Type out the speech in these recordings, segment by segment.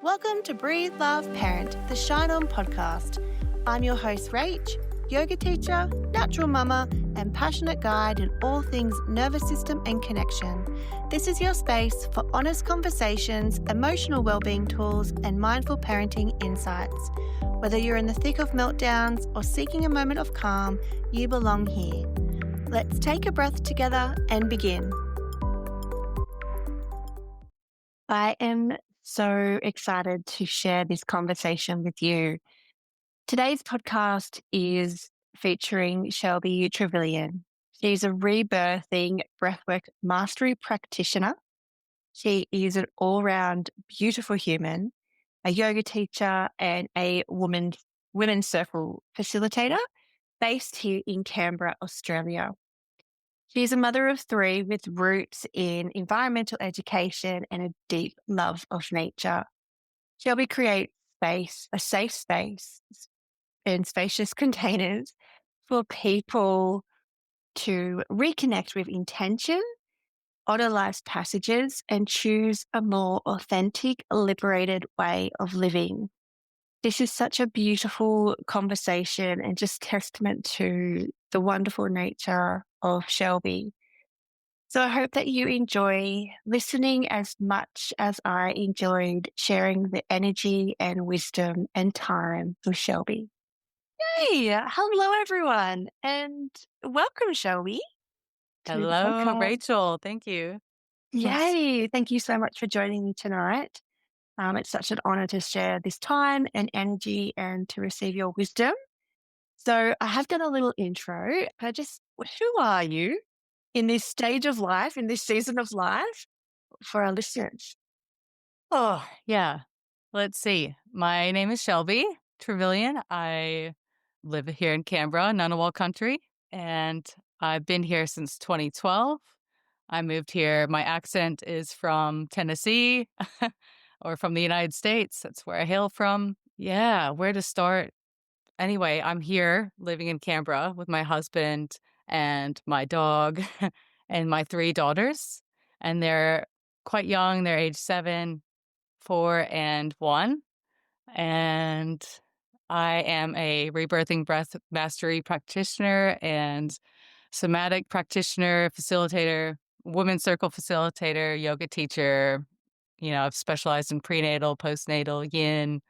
Welcome to Breathe, Love, Parent, the Shine On podcast. I'm your host, Rach, yoga teacher, natural mama, and passionate guide in all things nervous system and connection. This is your space for honest conversations, emotional wellbeing tools, and mindful parenting insights. Whether you're in the thick of meltdowns or seeking a moment of calm, you belong here. Let's take a breath together and begin. I am so excited to share this conversation with you. Today's podcast is featuring Shelby Trevillian. She's a rebirthing breathwork mastery practitioner. She is an all-round beautiful human, a yoga teacher, and a women's circle facilitator based here in Canberra, Australia. She's a mother of three with roots in environmental education and a deep love of nature. Shelby creates a safe space and spacious containers for people to reconnect with intention, honor life's passages, and choose a more authentic, liberated way of living. This is such a beautiful conversation and just testament to the wonderful nature of Shelby. So I hope that you enjoy listening as much as I enjoyed sharing the energy and wisdom and time with Shelby. Hey, hello everyone, and welcome, Shelby, to the Hello, podcast. Rachel. Thank you. Yay! Thank you so much for joining me tonight. It's such an honor to share this time and energy and to receive your wisdom. So I have done a little intro. Who are you in this stage of life, in this season of life for our listeners? Oh, yeah. Let's see. My name is Shelby Trevillian. I live here in Canberra, Ngunnawal country, and I've been here since 2012. I moved here. My accent is from Tennessee or from the United States. That's where I hail from. Yeah, where to start? Anyway, I'm here living in Canberra with my husband and my dog and my three daughters. And they're quite young. They're age 7, 4, and 1. And I am a rebirthing breath mastery practitioner and somatic practitioner, facilitator, women's circle facilitator, yoga teacher. I've specialized in prenatal, postnatal, yin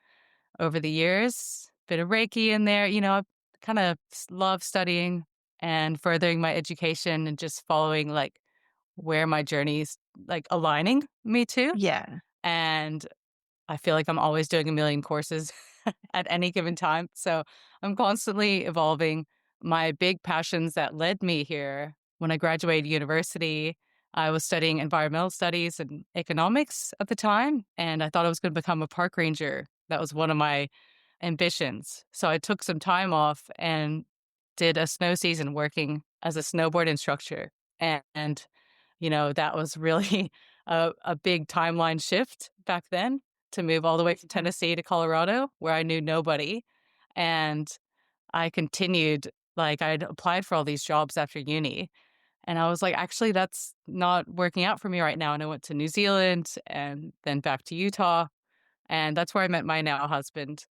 over the years. Bit of Reiki in there. I kind of love studying and furthering my education and just following like where my journey's like aligning me to. Yeah. And I feel like I'm always doing a million courses at any given time. So I'm constantly evolving. My big passions that led me here when I graduated university, I was studying environmental studies and economics at the time. And I thought I was going to become a park ranger. That was one of my ambitions. So I took some time off and did a snow season working as a snowboard instructor. And that was really a big timeline shift back then to move all the way from Tennessee to Colorado, where I knew nobody. And I continued, like, I'd applied for all these jobs after uni. And I was like, actually, that's not working out for me right now. And I went to New Zealand and then back to Utah. And that's where I met my now husband.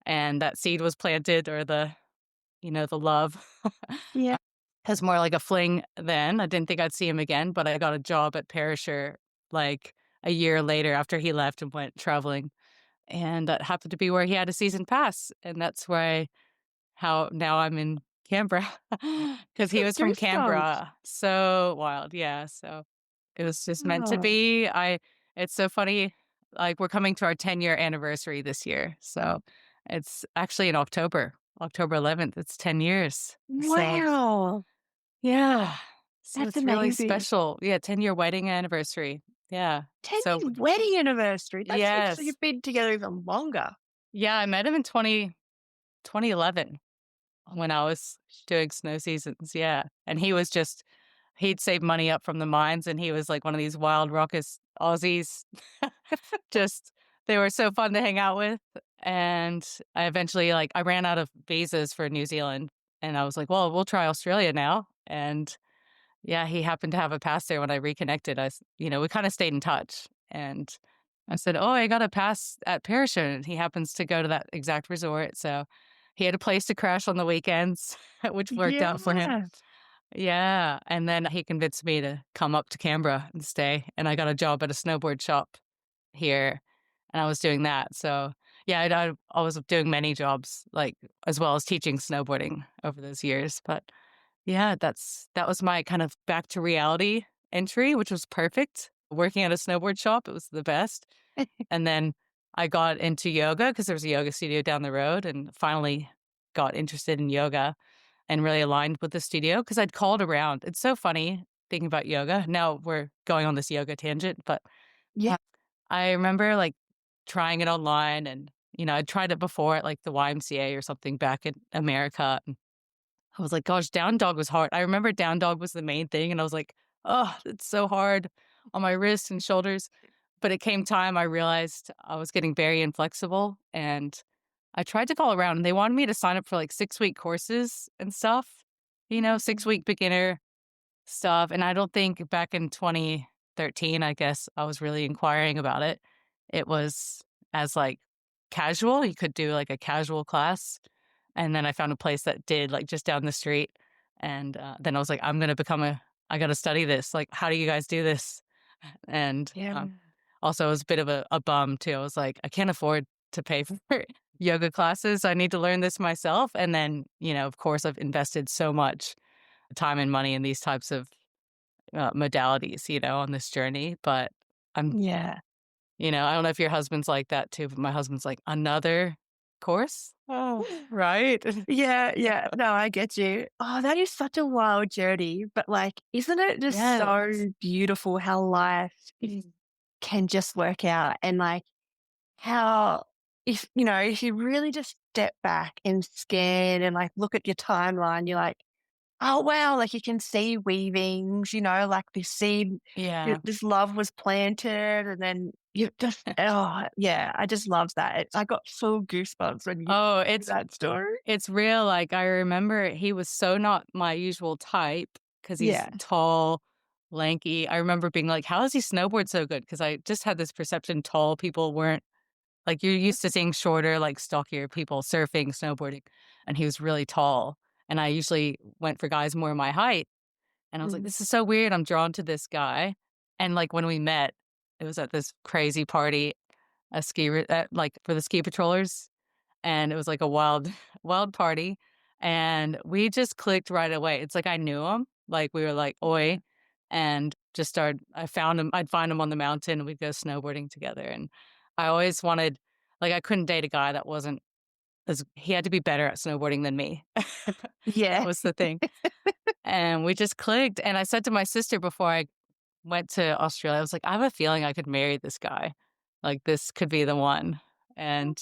And that seed was planted, or the love. Yeah. It was more like a fling then. I didn't think I'd see him again, but I got a job at Perisher like a year later after he left and went traveling. And that happened to be where he had a season pass. And that's how now I'm in Canberra because he was from Goosebumps. Canberra. So wild. Yeah. So it was just meant to Oh, be. It's so funny. Like, we're coming to our 10-year anniversary this year. So it's actually in October 11th. It's 10 years. So wow. yeah. So That's it's really amazing. special. Yeah. 10-year wedding anniversary. Yeah. 10 So years wedding anniversary. That's so yes. you've been together even longer. Yeah. I met him in 2011 when I was doing snow seasons. Yeah. And he'd saved money up from the mines, and he was like one of these wild, raucous Aussies. Just, they were so fun to hang out with. And I eventually, I ran out of visas for New Zealand, and I was like, well, we'll try Australia now. And yeah, he happened to have a pass there when I reconnected us. We kind of stayed in touch. And I said, "Oh, I got a pass at Parachute." And he happens to go to that exact resort, so he had a place to crash on the weekends, which worked out for him. Yeah. Yeah, and then he convinced me to come up to Canberra and stay, and I got a job at a snowboard shop here, and I was doing that, so, yeah, I was doing many jobs, like, as well as teaching snowboarding over those years, but, yeah, that was my kind of back to reality entry, which was perfect. Working at a snowboard shop, it was the best, and then I got into yoga because there was a yoga studio down the road and finally got interested in yoga and really aligned with the studio because I'd called around. It's so funny thinking about yoga. Now we're going on this yoga tangent, but Yeah. I remember like trying it online and, I'd tried it before at like the YMCA or something back in America. And I was like, gosh, down dog was hard. I remember down dog was the main thing. And I was like, oh, it's so hard on my wrists and shoulders. But it came time I realized I was getting very inflexible and I tried to call around and they wanted me to sign up for like 6-week courses and stuff, 6-week beginner stuff. And I don't think back in 2013, I guess I was really inquiring about it. It was as like casual. You could do like a casual class. And then I found a place that did like just down the street. And then I was like, I got to study this. Like, how do you guys do this? And Yeah. also, I was a bit of a bum too. I was like, I can't afford to pay for yoga classes. I need to learn this myself. And then, of course, I've invested so much time and money in these types of modalities, on this journey. But I'm, Yeah. I don't know if your husband's like that too, but my husband's like, another course? Oh, right. Yeah, yeah. No, I get you. Oh, that is such a wild journey. But like, isn't it just so Yes. beautiful how life can just work out and like how if you really just step back and scan and like look at your timeline, you're like, oh wow, like you can see weavings, like this seed, Yeah. this love was planted, and then you just oh yeah, I just love that. I got full goosebumps when you Oh, told me that story. it's real, like, I remember he was so not my usual type because he's Yeah. tall, lanky. I remember being like, "How does he snowboard so good?" Because I just had this perception tall people weren't like, you're used to seeing shorter, like, stockier people surfing, snowboarding, and he was really tall, and I usually went for guys more my height, and I was like, Mhm. "This is so weird, I'm drawn to this guy," and, like, when we met, it was at this crazy party, a ski re like, for the ski patrollers, and it was like a wild wild party, and we just clicked right away. It's like I knew him, like, we were like, "Oi," and just started I'd find him on the mountain, and we'd go snowboarding together, and I always wanted like, I couldn't date a guy that wasn't as he had to be better at snowboarding than me. That Yeah. was the thing, and we just clicked, and I said to my sister before I went to Australia, I was like, "I have a feeling I could marry this guy. Like, this could be the one." And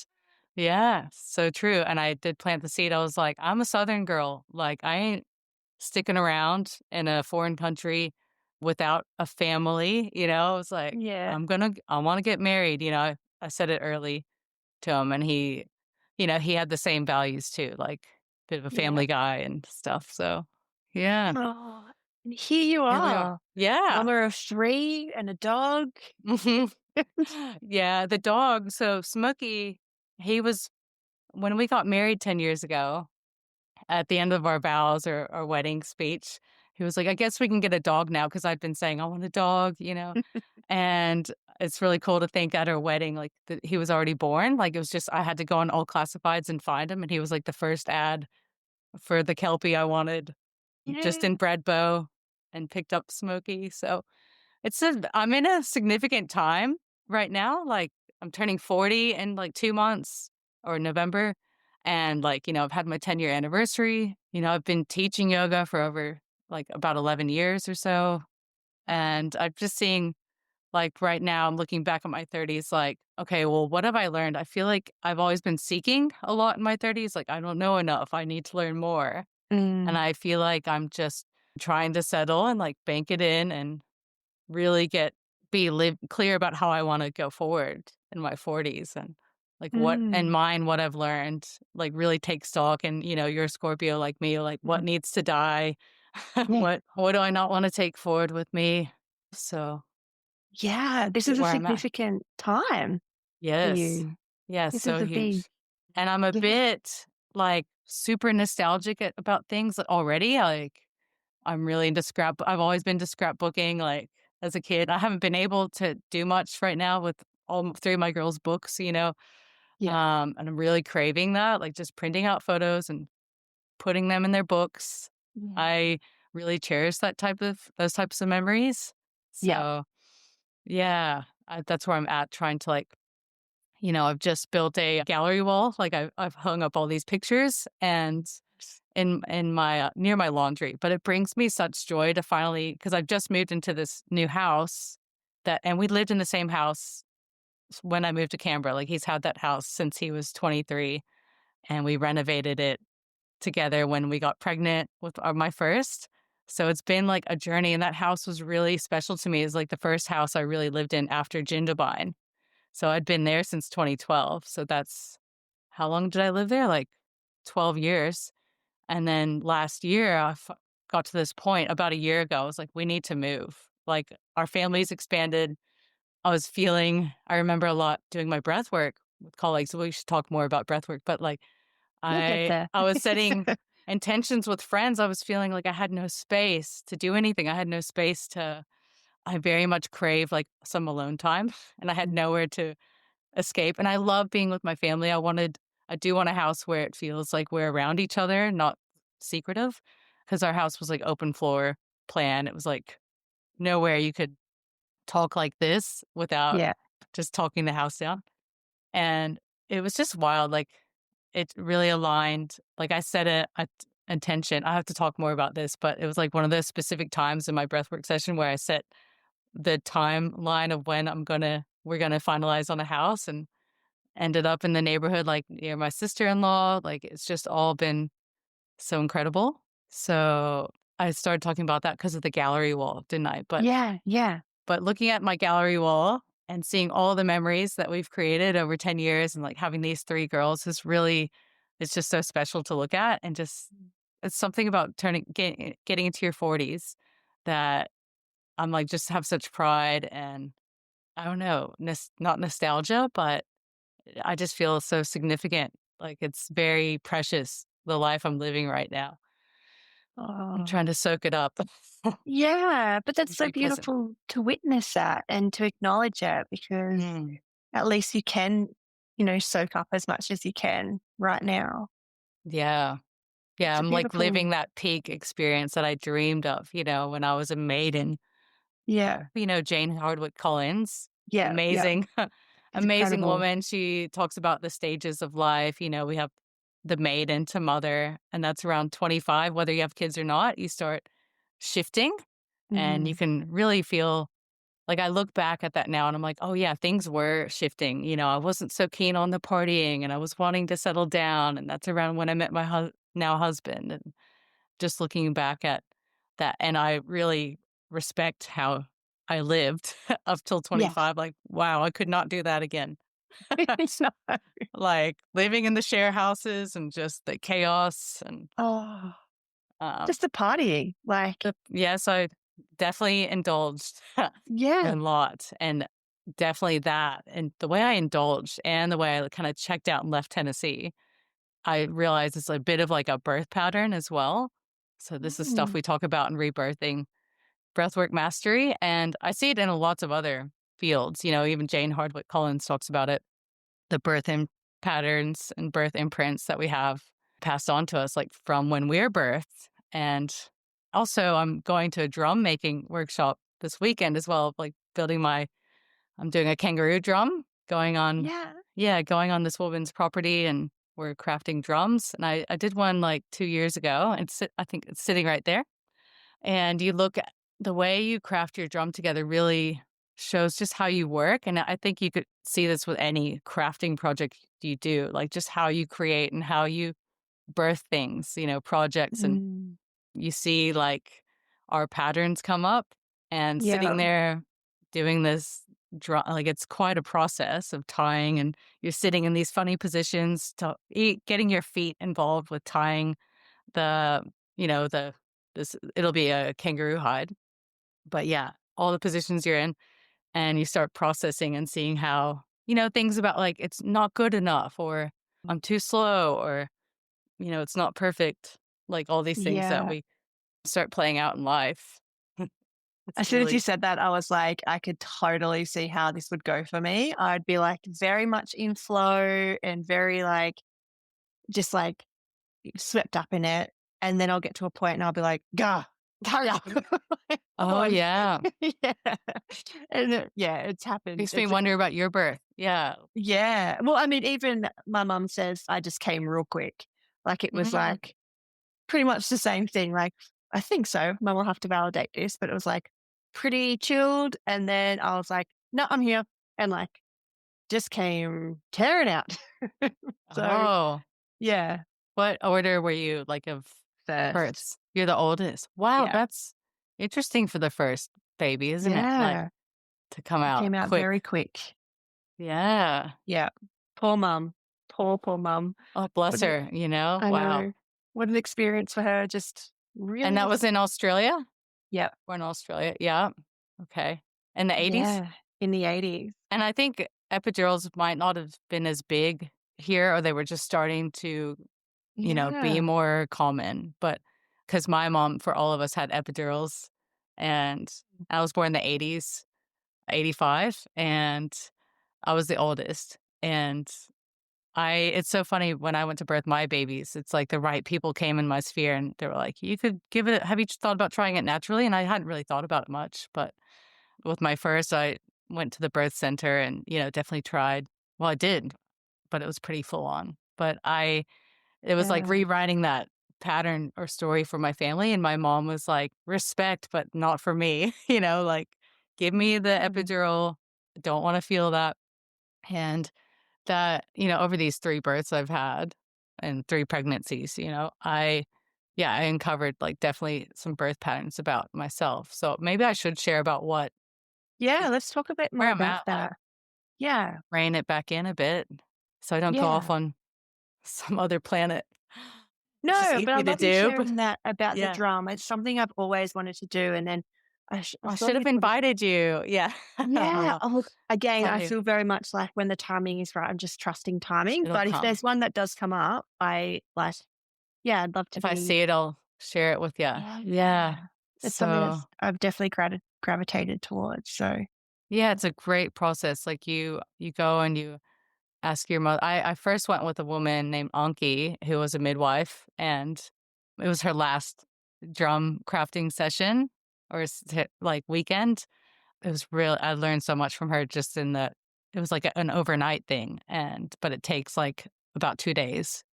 yeah, so true, and I did plant the seed. I was like, "I'm a Southern girl. Like, I ain't sticking around in a foreign country without a family," I was like, Yeah. I wanna get married," I said it early to him, and he had the same values too, like, bit of a Yeah. family guy and stuff, so yeah, Oh, and here you here we are. are, Yeah. mama of 3 and a dog. Mhm. Yeah, the dog, so Smokey, he was when we got married 10 years ago, at the end of our vows or our wedding speech, he was like, "I guess we can get a dog now," because 'cause I've been saying, "I want a dog," and it's really cool to think at our wedding, like, that he was already born, like, it was just I had to go on all classifieds and find him, and he was, like, the first ad for the Kelpie I wanted, just Yeah. in Bredbow, and picked up Smokey, so I'm in a significant time right now, like, I'm turning 40 in, like, 2 months or November, and, like, I've had my 10-year anniversary, I've been teaching yoga for over, like, about 11 years or so, and I'm just seeing, like, right now, I'm looking back at my 30s, like, "Okay, well, what have I learned?" I feel like I've always been seeking a lot in my 30s, like, I don't know enough, I need to learn more, and Mm, I feel like I'm just trying to settle and, like, bank it in and really be live clear about how I wanna go forward in my 40s and, like, mm, what I've learned, like, really take stock and, you're a Scorpio like me, like, what mhm. needs to die? Yeah. What do I not wanna take forward with me? So, Yeah, this is a where I'm at. significant time for Yes. you. Yeah, This is so a big huge. And I'm a yeah, bit, like, super nostalgic about things already, like, I'm really into I've always been to scrapbooking, like, as a kid. I haven't been able to do much right now with all 3 of my girls' books, yeah, and I'm really craving that, like, just printing out photos and putting them in their books. yeah, I really cherish those types of memories. yeah, So, yeah, that's where I'm at trying to, like, I've just built a gallery wall, like, I've hung up all these pictures and in my, near my laundry, but it brings me such joy to finally, because 'cause I've just moved into this new house and we lived in the same house when I moved to Canberra, like, he's had that house since he was 23, and we renovated it together when we got pregnant with, my first. So it's been, like, a journey, and that house was really special to me. It's, like, the first house I really lived in after Jindabyne. So I'd been there since 2012, so that's how long did I live there? Like, 12 years. And then last year, got to this point about a year ago, I was like, "We need to move." Like, our family's expanded. I remember a lot doing my breath work with colleagues, so we should talk more about breath work, but, like, we'll get there. I was setting intentions with friends. I was feeling like I had no space to do anything. I had no space to I very much crave, like, some alone time, and I had Mm, nowhere to escape, and I love being with my family. I do want a house where it feels like we're around each other, not secretive, because our house was, like, open floor plan. It was, like, nowhere you could talk like this without yeah, just talking the house down, and it was just wild, like, it really aligned. Like, I set a intention. I have to talk more about this, but it was, like, one of those specific times in my breathwork session where I set the timeline of when we're gonna finalize on a house, and ended up in the neighborhood, like, near my sister-in-law. Like, it's just all been so incredible. So, I started talking about that because of the gallery wall, didn't I? yeah, yeah. But looking at my gallery wall and seeing all the memories that we've created over 10 years, and, like, having these 3 girls is really, it's just so special to look at, and just it's something about getting into your 40s that I'm, like, just have such pride, and I don't know, not nostalgia, but I just feel so significant. Like, it's very precious, the life I'm living right now. I'm Oh, trying to soak it up. yeah, but that's so Be present. beautiful to witness that and to acknowledge it because Mm. at least you can, soak up as much as you can right now. Yeah. Yeah, It's a I'm, like, living beautiful that peak experience that I dreamed of, when I was a maiden. yeah, Jane Hardwick Collins, yeah, yeah. amazing, It's amazing incredible. woman. She talks about the stages of life. We have the maiden to mother, and that's around 25. Whether you have kids or not, you start shifting, and you Mhm. can really feel, like, I look back at that now and I'm like, "Oh, yeah, things were shifting." I wasn't so keen on the partying, and I was wanting to settle down, and that's around when I met my now husband, and just looking back at that, and I really respect how I lived up till Yes. 25, like, wow, I could not do that again. No. Like, living in the share houses and just the chaos, and, Oh, um, just the partying, like yes, I definitely indulged yeah. a lot, and definitely that, and the way I indulged and the way I kinda checked out and left Tennessee, I realized it's a bit of, like, a birth pattern as well. So this is stuff Mm. we talk about in rebirthing breathwork mastery, and I see it in lots of other fields. Even Jane Hardwick Collins talks about it, the patterns and birth imprints that we have passed on to us, like, from when we're birthed. And also, I'm going to a drum making workshop this weekend as well, like, I'm doing a kangaroo drum going on, Yeah. yeah, going on this woman's property, and we're crafting drums. And I did one like 2 years ago, and I think it's sitting right there. And you look at the way you craft your drum together really shows just how you work. And I think you could see this with any crafting project you do, like, just how you create and how you birth things, projects. And Mm. you see, like, our patterns come up, and Yeah. sitting there doing this drum, like, it's quite a process of tying, and you're sitting in these funny positions getting your feet involved with tying the, the this it'll be a kangaroo hide, but yeah, all the positions you're in, and you start processing and seeing how, things about like it's not good enough or I'm too slow or, it's not perfect. Like all these things that Yeah. we start playing out in life. It's As soon as you really, said that, I was like, I could totally see how this would go for me. I'd be like very much in flow and very like, just like swept up in it. And then I'll get to a point and I'll be like, "Gah, hurry up." Come oh, on. yeah. Yeah. And yeah, it's happened. Makes me wonder about your birth. Yeah. Yeah. Well, I mean, even my mum says I just came real quick. Like it was Mm. like pretty much the same thing. Like, I think so. Mum will have to validate this, but it was like pretty chilled. And then I was like, no, I'm here. And like just came tearing out. So Oh, yeah, what order were you like of first. births? You're the oldest. Wow, Yeah. that's interesting for the first baby, isn't it? Like Yeah. to come It out came out quick. very quick. Yeah. Yeah. Poor mum. Poor mum. Oh, bless What an, her, I Wow. know. What an experience for her. Just And that really, was in Australia? yeah. We're in Australia. Yeah. Okay. In the 80s? Yeah. In the 80s. And I think epidurals might not have been as big here, or they were just starting to, be Yeah. more common. But because my mom, for all of us, had epidurals, and I was born in the 80s, 85, and I was the oldest. And it's so funny when I went to birth my babies, it's like the right people came in my sphere and they were like, you could give it, have you thought about trying it naturally? And I hadn't really thought about it much, but with my first, I went to the birth center and, definitely tried. Well, I did, but it was pretty full on. It was like Yeah. rewriting that pattern or story for my family. And my mom was like, respect, but not for me, like, give me the Mm. epidural. Don't want to feel that. And that, over these 3 births I've had and 3 pregnancies, I uncovered like definitely some birth patterns about myself. So maybe I should share about Yeah, let's talk a bit more where I'm about at, like, that. Yeah. rein it back in a bit so I don't go off Yeah. on some other planet, which is No, but I easy to love you do, but sharing that about the yeah. drum. It's something I've always wanted to do, and then I I saw should you have put it. invited you. Yeah. Yeah. Oh, look, again, Tell I you, feel very much like when the timing is right, I'm just trusting timing. it'll But if come. there's one that does come up, I like, yeah, I'd love to If I be. see it, I'll share it with you. Yeah. Yeah. It's something So, that's I've definitely gravitated towards. So yeah, it's a great process. Like you go and you ask your mother. I first went with a woman named Anki who was a midwife, and it was her last drum crafting session or like weekend. It was real. I learned so much from her just in the. It was like an overnight thing, but it takes like about 2 days,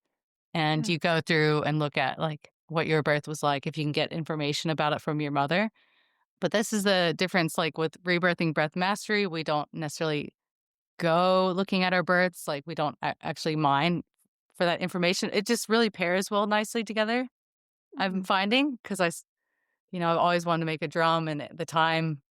and yeah. you go through and look at like what your birth was like if you can get information about it from your mother. But this is the difference. Like with rebirthing breath mastery, we don't necessarily go looking at our births, like, we don't actually mine for that information. It just really pairs well nicely together, I'm Mm. finding, 'cause I've always wanted to make a drum, and at the time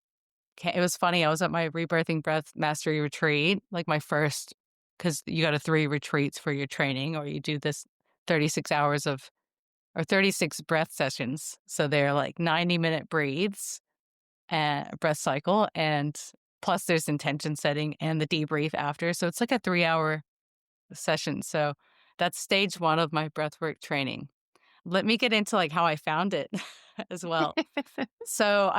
ca it was funny, I was at my rebirthing breath mastery retreat, like, my first, because you go to 3 retreats for your training, or you do this 36 hours of or 36 breath sessions, so they're, like, 90-minute breathes and breath cycle, and plus there's intention setting and the debrief after, so it's like a 3-hour session. So that's stage 1 of my breathwork training. Let me get into, like, how I found it as well. So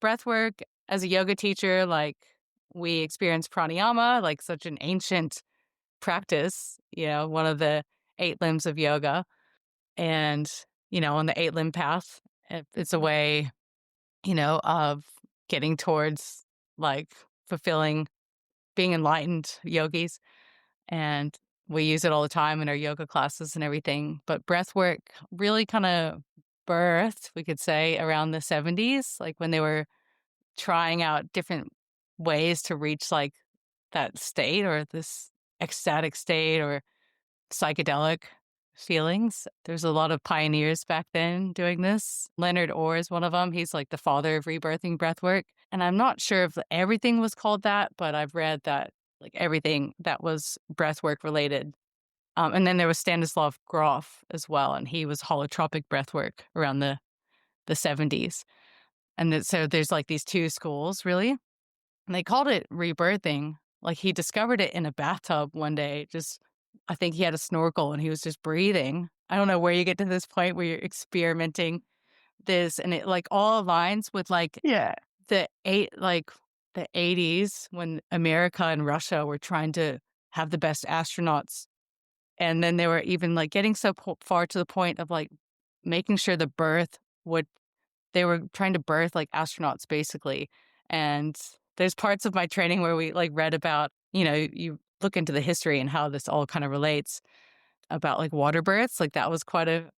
breathwork as a yoga teacher, like, we experience pranayama, like such an ancient practice, one of the 8 limbs of yoga. And, on the 8 limb path, it's a way, of getting towards, like, fulfilling being enlightened yogis. And we use it all the time in our yoga classes and everything. But breath work really kind of birthed, we could say, around the 70s, like when they were trying out different ways to reach like that state or this ecstatic state or psychedelic feelings. There's a lot of pioneers back then doing this. Leonard Orr is one of them. He's like the father of rebirthing breathwork. And I'm not sure if everything was called that, but I've read that like everything that was breathwork related. And then there was Stanislav Grof as well, and he was holotropic breathwork around the 70s. And so there's like these 2 schools really. And they called it rebirthing. Like, he discovered it in a bathtub one day, just I think he had a snorkel and he was just breathing. I don't know where you get to this point where you're experimenting this, and it, like, all aligns with, like, Yeah. the the '80s when America and Russia were trying to have the best astronauts, and then they were even, like, getting so far to the point of, like, making sure the birth would they were trying to birth, like, astronauts, basically, and there's parts of my training where we, like, read about you look into the history and how this all kinda relates about, like, water births, like, that was quite a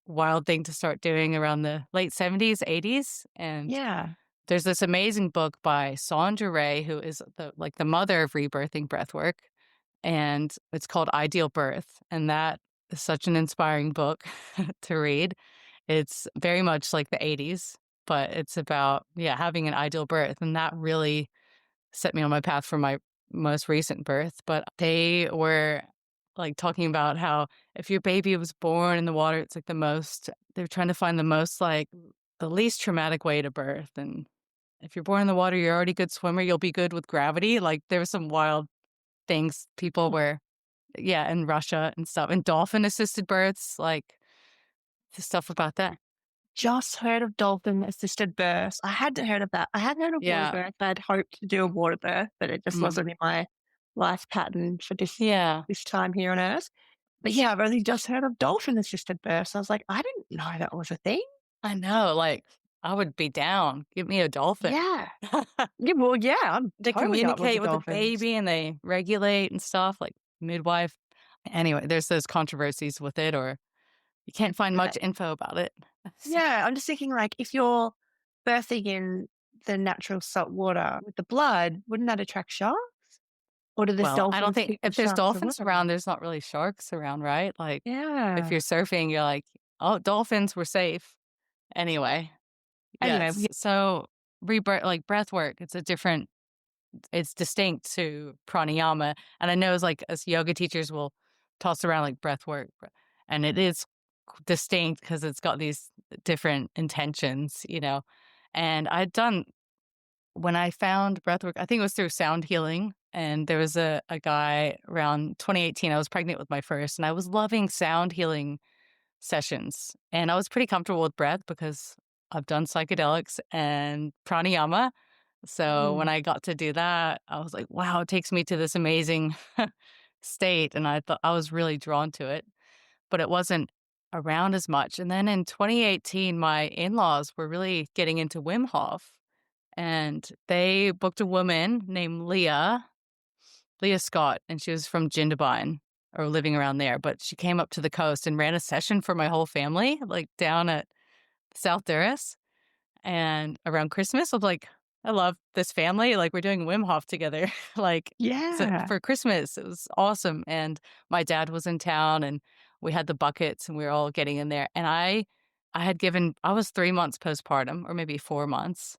wild thing to start doing around the late '70s, '80s, and Yeah. there's this amazing book by Sandra Ray, who is the mother of rebirthing breathwork, and it's called Ideal Birth, and that is such an inspiring book to read. It's very much like the '80s, but it's about, yeah, having an ideal birth, and that really set me on my path for my most recent birth. But they were, like, talking about how if your baby was born in the water, it's, like, they're trying to find the most, like, the least traumatic way to birth, and if you're born in the water, you're already a good swimmer, you'll be good with gravity. Like, there were some wild things people were, yeah, in Russia and stuff, and dolphin-assisted births, like, the stuff about that. Just heard of dolphin assisted births. I hadn't heard of that. I hadn't heard of water Yeah. birth. I'd hoped to do a water birth, but it just Mhm. wasn't in my life pattern for Yeah. this time here on Earth. But yeah, I've only just heard of dolphin assisted births. I was like, I didn't know that was a thing. I know, like, I would be down. Give me a dolphin. Yeah. Yeah, well, yeah, I'm They totally up with the communicate with the dolphins. baby and they regulate and stuff, like midwife. Anyway, there's those controversies with it, or you can't find Uh, much info about it. yeah, I'm just thinking like if you're birthing in the natural salt water with the blood, wouldn't that attract sharks? Or do the Well, I don't dolphins think keep the if there's sharks dolphins away? around, there's not really sharks around, right? Like, if Yeah. you're surfing, you're like, "Oh, dolphins were safe." Anyway, Anyway, yes. So, rebirth like, breath work, it's distinct to pranayama, and I know as, like, as yoga teachers will toss around, like, breath work, and it is distinct because 'cause it's got these different intentions, and I'd done when I found breathwork, I think it was through sound healing, and there was a guy around 2018, I was pregnant with my first, and I was loving sound healing sessions, and I was pretty comfortable with breath because I've done psychedelics and pranayama, so when mm, I got to do that, I was like, "Wow, it takes me to this amazing state," and I thought I was really drawn to it, but it wasn't around as much, and then in 2018, my in-laws were really getting into Wim Hof, and they booked a woman named Leah Scott, and she was from Jindabyne or living around there, but she came up to the coast and ran a session for my whole family, like, down at South Durris, and around Christmas, I was like, "I love this family, like, we're doing Wim Hof together," like, so yeah. for Christmas, it was awesome, and my dad was in town, and we had the buckets, and we were all getting in there, and I was 3 months postpartum or maybe 4 months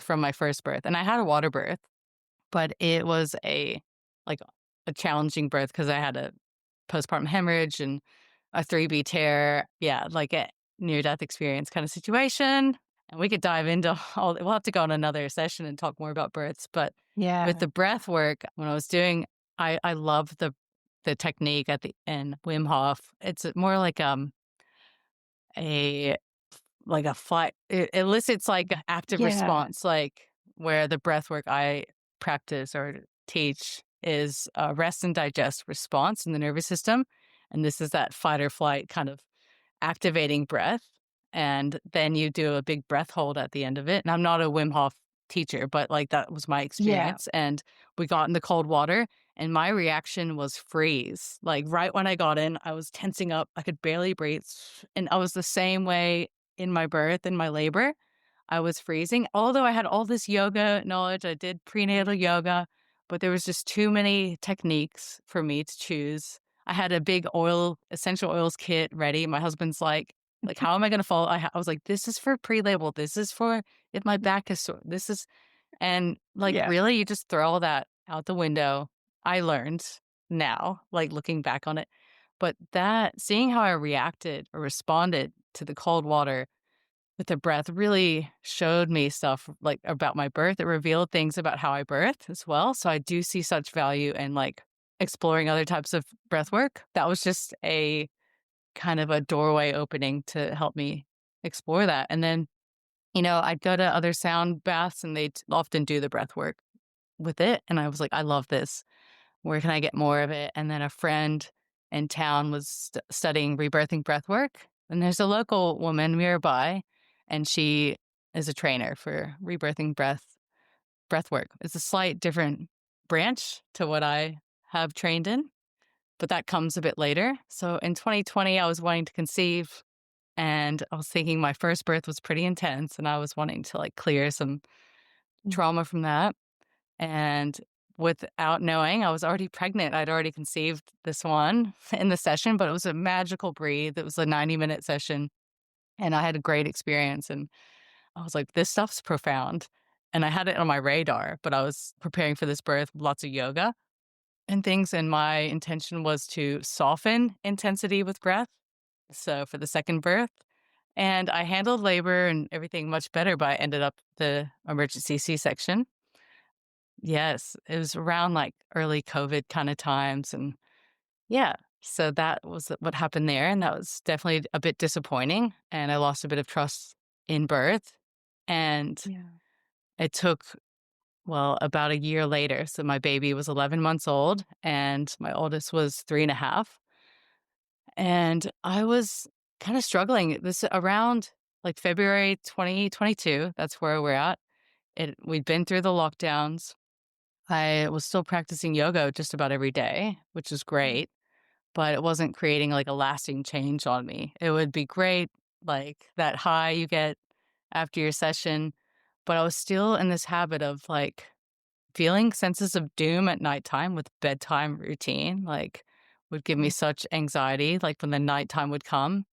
from my first birth, and I had a water birth, but it was like, a challenging birth because I had a postpartum hemorrhage and a 3B tear. Yeah, like a near-death experience kinda situation, and we could dive into all we'll have to go on another session and talk more about births, but with Yeah. the breath work, when I was doing I love the technique at the end, Wim Hof. It's more a like a flight it elicits, like, an active Yeah. response, like, where the breath work I practice or teach is a rest and digest response in the nervous system, and this is that fight or flight kind of activating breath, and then you do a big breath hold at the end of it, and I'm not a Wim Hof teacher, but, like, that was my Yeah. experience, and we got in the cold water, and my reaction was freeze. Like, right when I got in, I was tensing up, I could barely breathe, and I was the same way in my birth, in my labor. I was freezing, although I had all this yoga knowledge, I did prenatal yoga, but there was just too many techniques for me to choose. I had a big essential oils kit ready. My husband's like, "How am I gonna follow?" I was like, "This is for pre-label. This is for if my back is sore. This is" and, like, Yeah. really, you just throw all that out the window. I learned now, like, looking back on it. But that seeing how I reacted or responded to the cold water with the breath really showed me stuff like about my birth. It revealed things about how I birth as well. So I do see such value in like exploring other types of breath work. That was just a kind of a doorway opening to help me explore that. And then, I'd go to other sound baths and they often do the breath work with it. And I was like, I love this. Where can I get more of it? And then a friend in town was studying rebirthing breath work. And there's a local woman nearby, and she is a trainer for rebirthing breath work. It's a slight different branch to what I have trained in, but that comes a bit later. So in 2020, I was wanting to conceive, and I was thinking my first birth was pretty intense, and I was wanting to like clear some Mm. trauma from that. And without knowing, I was already pregnant. I'd already conceived this one in the session, but it was a magical breathe. It was a 90-minute session, and I had a great experience. And I was like, this stuff's profound. And I had it on my radar, but I was preparing for this birth, lots of yoga and things. And my intention was to soften intensity with breath. So for the second birth, and I handled labor and everything much better, but I ended up the emergency C-section. Yes, it was around, like, early COVID kinda times, and yeah, so that was what happened there, and that was definitely a bit disappointing, and I lost a bit of trust in birth, and Yeah. it took, well, about a year later, so my baby was 11 months old, and my oldest was 3.5, and I was kinda struggling. This around, like, February 2022, that's where we're at. We'd been through the lockdowns. I was still practicing yoga just about every day, which is Mm. great, but it wasn't creating like a lasting change on me. It would be great, like that high you get after your session, but I was still in this habit of like feeling senses of doom at nighttime with bedtime routine, like would give me Mm. such anxiety, like when the nighttime would come.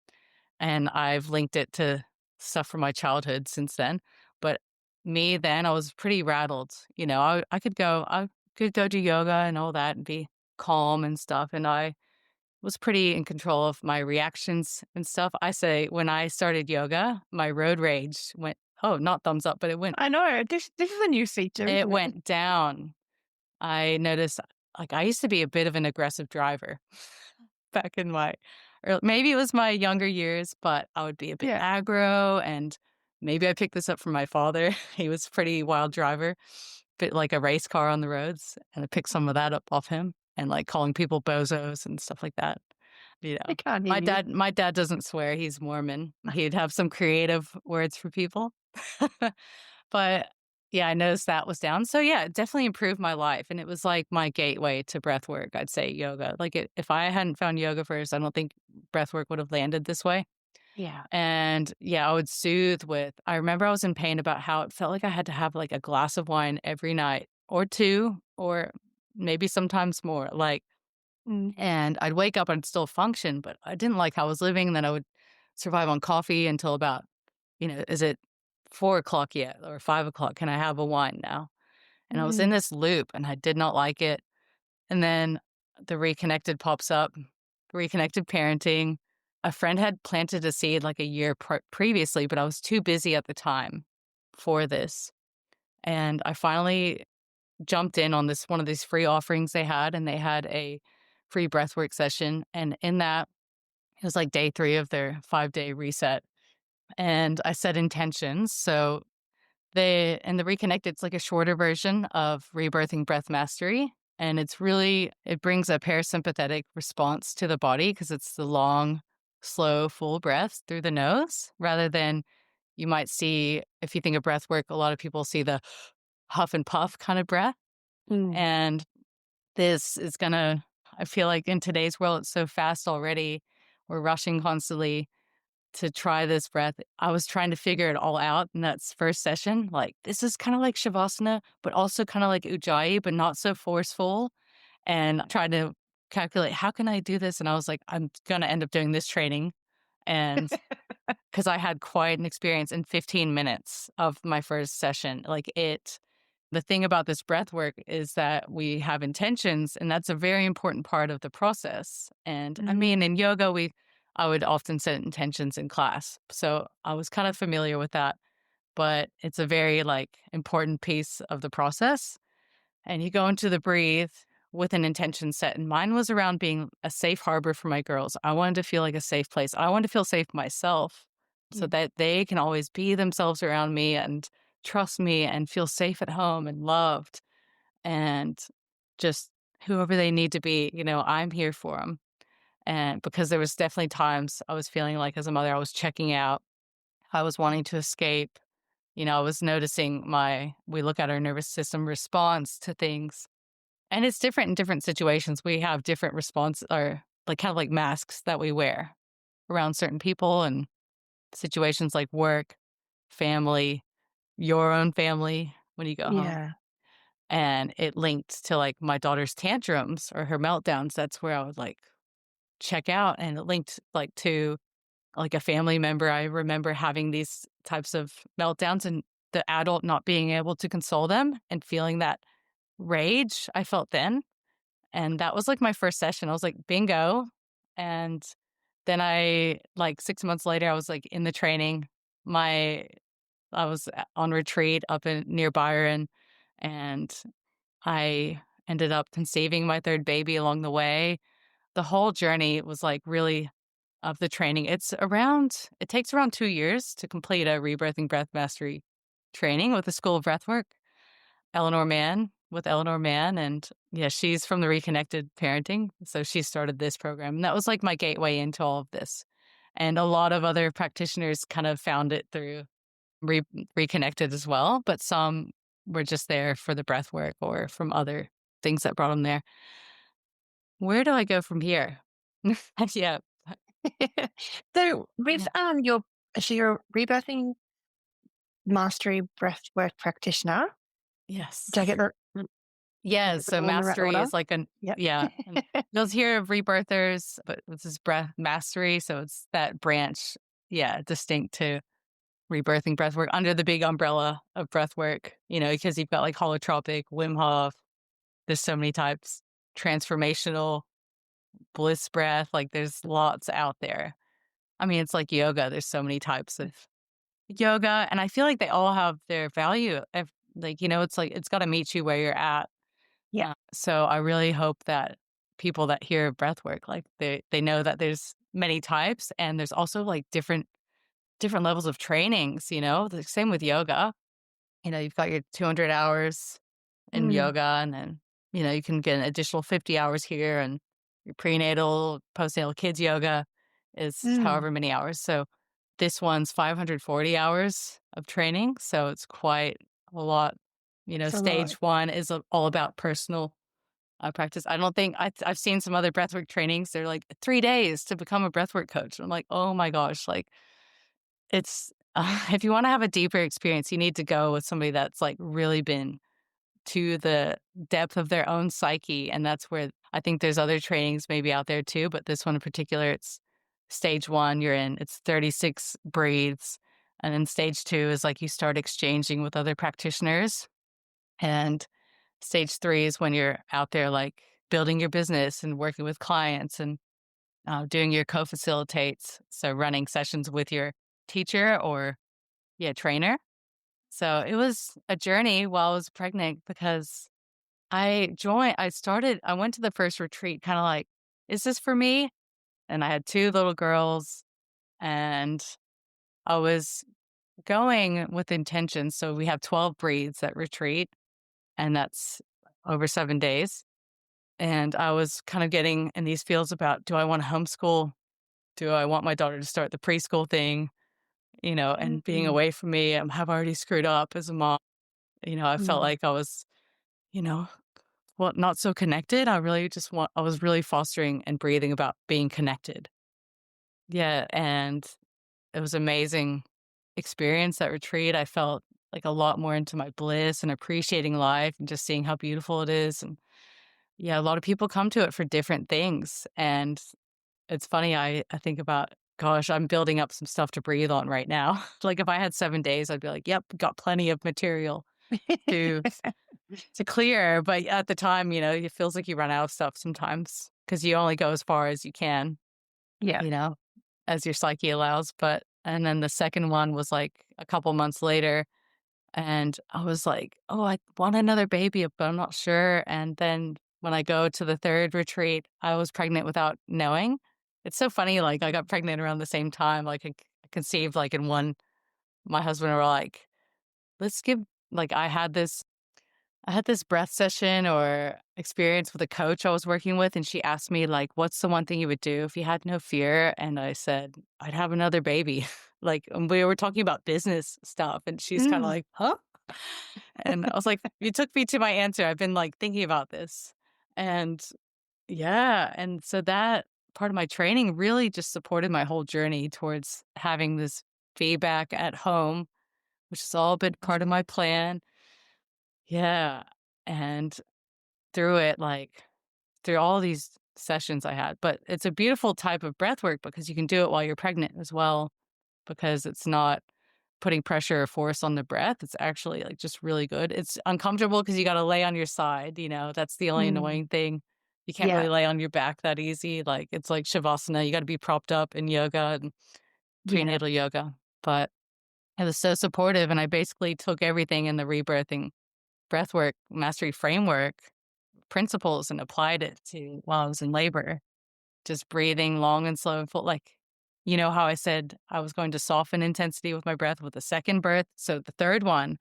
And I've linked it to stuff from my childhood since then. But me then, I was pretty rattled. I could go do yoga and all that and be calm and stuff. And I was pretty in control of my reactions and stuff. I say when I started yoga, my road rage went, oh, not thumbs up, but I know. This is a new feature, it isn't it? went down. I noticed, like, I used to be a bit of an aggressive driver back in my or maybe it was my younger years, but I would be a bit Yeah. aggro, and maybe I picked this up from my father. He was a pretty wild driver, bit like a race car on the roads, and I picked some of that up off him and, like, calling people bozos and stuff like that, you I know? can't hear My you. dad my dad doesn't swear, he's Mormon. He'd have some creative words for people. But, yeah, I noticed that was down. So, yeah, it definitely improved my life, and it was, like, my gateway to breath work, I'd say yoga. Like, if I hadn't found yoga first, I don't think breath work would have landed this way. Yeah. And, yeah, I would soothe with I remember I was in pain about how it felt like I had to have, like, a glass of wine every night or 2 or maybe sometimes more, like Mm. and I'd wake up and still function, but I didn't like how I was living, and then I would survive on coffee until about, is it 4 o'clock yet or 5 o'clock? Can I have a wine now? And I was in Mm. this loop and I did not like it. And then the reconnected pops up, reconnected parenting. A friend had planted a seed like a year previously, but I was too busy at the time for this. And I finally jumped in on this one of these free offerings they had, and they had a free breathwork session. And in that, it was like day 3 of their 5-day reset. And I set intentions. So the Reconnect, it's like a shorter version of Rebirthing Breath Mastery, and it brings a parasympathetic response to the body because it's the long, slow, full breaths through the nose rather than you might see if you think of breath work, a lot of people see the huff and puff kind of breath, Mm. and this is gonna I feel like in today's world, it's so fast already, we're rushing constantly to try this breath. I was trying to figure it all out in that first session. Like, this is kind of like Shavasana, but also kind of like Ujjayi, but not so forceful. And I tried to calculate, how can I do this? And I was like, I'm going to end up doing this training. And because I had quite an experience in 15 minutes of my first session, the thing about this breath work is that we have intentions, and that's a very important part of the process. And I Mm. mean, in yoga, I would often set intentions in class. So I was kind of familiar with that, but it's a very like important piece of the process. And you go into the breathe with an intention set. And mine was around being a safe harbor for my girls. I wanted to feel like a safe place. I wanted to feel safe myself so Yeah. that they can always be themselves around me and trust me and feel safe at home and loved and just whoever they need to be, I'm here for them. And because there was definitely times I was feeling like as a mother, I was checking out, I was wanting to escape. I was noticing we look at our nervous system response to things. And it's different in different situations. We have different response or like kind of like masks that we wear around certain people and situations like work, family, your own family when you go home. Yeah. And it linked to like my daughter's tantrums or her meltdowns. That's where I would like check out. And it linked like to like a family member. I remember having these types of meltdowns and the adult not being able to console them and feeling that rage I felt then. And that was like my first session. I was like, bingo. And then like 6 months later, I was like in the training. My, I was on retreat up in near Byron and I ended up conceiving my third baby along the way. The whole journey was like really of the training. It takes around 2 years to complete a rebirthing breath mastery training with the School of Breathwork. Eleanor Mann. And yeah, she's from the Reconnected Parenting. So she started this program. And that was like my gateway into all of this. And a lot of other practitioners kind of found it through Re- Reconnected as well. But some were just there for the breath work or from other things that brought them there. Where do I go from here? Yeah. So with Yeah. your rebirthing mastery breathwork practitioner, Yes. did I get that Yeah, get them so all in the right mastery order? is like an Yep. yeah, and you'll hear of rebirthers, but this is breath mastery, so it's that branch, yeah, distinct to rebirthing breathwork under the big umbrella of breathwork, because you've got like holotropic, Wim Hof, there's so many types, transformational, bliss breath, like there's lots out there. I mean, it's like yoga, there's so many types of yoga, and I feel like they all have their value. Like, it's like it's gotta meet you where you're at. Yeah. So I really hope that people that hear breath work, like they know that there's many types and there's also like different levels of trainings, The same with yoga. You've got your 200 hours in Mm. yoga and then, you can get an additional 50 hours here and your prenatal, postnatal kids yoga is Mm. however many hours. So this one's 540 hours of training, so it's quite a lot. It's a lot. Stage 1 is all about personal practice. I don't think I've seen some other breathwork trainings. They're like 3 days to become a breathwork coach. I'm like, oh my gosh, like it's if you want to have a deeper experience, you need to go with somebody that's like really been to the depth of their own psyche, and that's where I think there's other trainings maybe out there too, but this one in particular, it's stage 1. You're in. It's 36 breathes, and then stage 2 is like you start exchanging with other practitioners, and stage 3 is when you're out there, like, building your business and working with clients and, doing your co-facilitates, so running sessions with your teacher or, yeah, trainer. So, it was a journey while I was pregnant because I went to the first retreat kinda like, "Is this for me?" And I had 2 little girls, and I was going with intention, so we have 12 breathes at retreat, and that's over 7 days. And I was kind of getting in these fields about, do I want to homeschool? Do I want my daughter to start the preschool thing? And being Mm. away from me, have already screwed up as a mom. I felt Mm. like I was, you know, well, not so connected. I was really fostering and breathing about being connected. Yeah. And it was amazing experience that retreat. I felt like a lot more into my bliss and appreciating life and just seeing how beautiful it is. And yeah, a lot of people come to it for different things. And it's funny, I think about, gosh, I'm building up some stuff to breathe on right now. Like if I had 7 days, I'd be like, "Yep, got plenty of material to to clear." But at the time, it feels like you run out of stuff sometimes because you only go as far as you can, Yeah. you know? as your psyche allows. But and then the second one was like a couple months later, and I was like, "Oh, I want another baby, but I'm not sure." And then when I go to the third retreat, I was pregnant without knowing. It's so funny, like, I got pregnant around the same time, like, I conceived, like, in one. My husband were like, "Let's give." Like, I had this breath session or experience with a coach I was working with, and she asked me, like, "What's the one thing you would do if you had no fear?" And I said, "I'd have another baby." Like, and we were talking about business stuff, and she's kinda Mm. like, "Huh?" And I was like, "You took me to my answer. I've been, like, thinking about this." And yeah, and so that part of my training really just supported my whole journey towards having this feedback at home, which has all been part of my plan. Yeah, and through it, like, through all these sessions I had, but it's a beautiful type of breath work because you can do it while you're pregnant as well, because it's not putting pressure or force on the breath. It's actually, like, just really good. It's uncomfortable because you gotta lay on your side, that's the only Mm. annoying thing. You can't Yeah. really lay on your back that easy, like, it's like shavasana, you gotta be propped up in yoga and Yeah. prenatal yoga, but it was so supportive, and I basically took everything in the rebirthing breathwork mastery framework principles and applied it to while I was in labor, just breathing long and slow and full. Like, how I said I was going to soften intensity with my breath with the second birth. So the third one,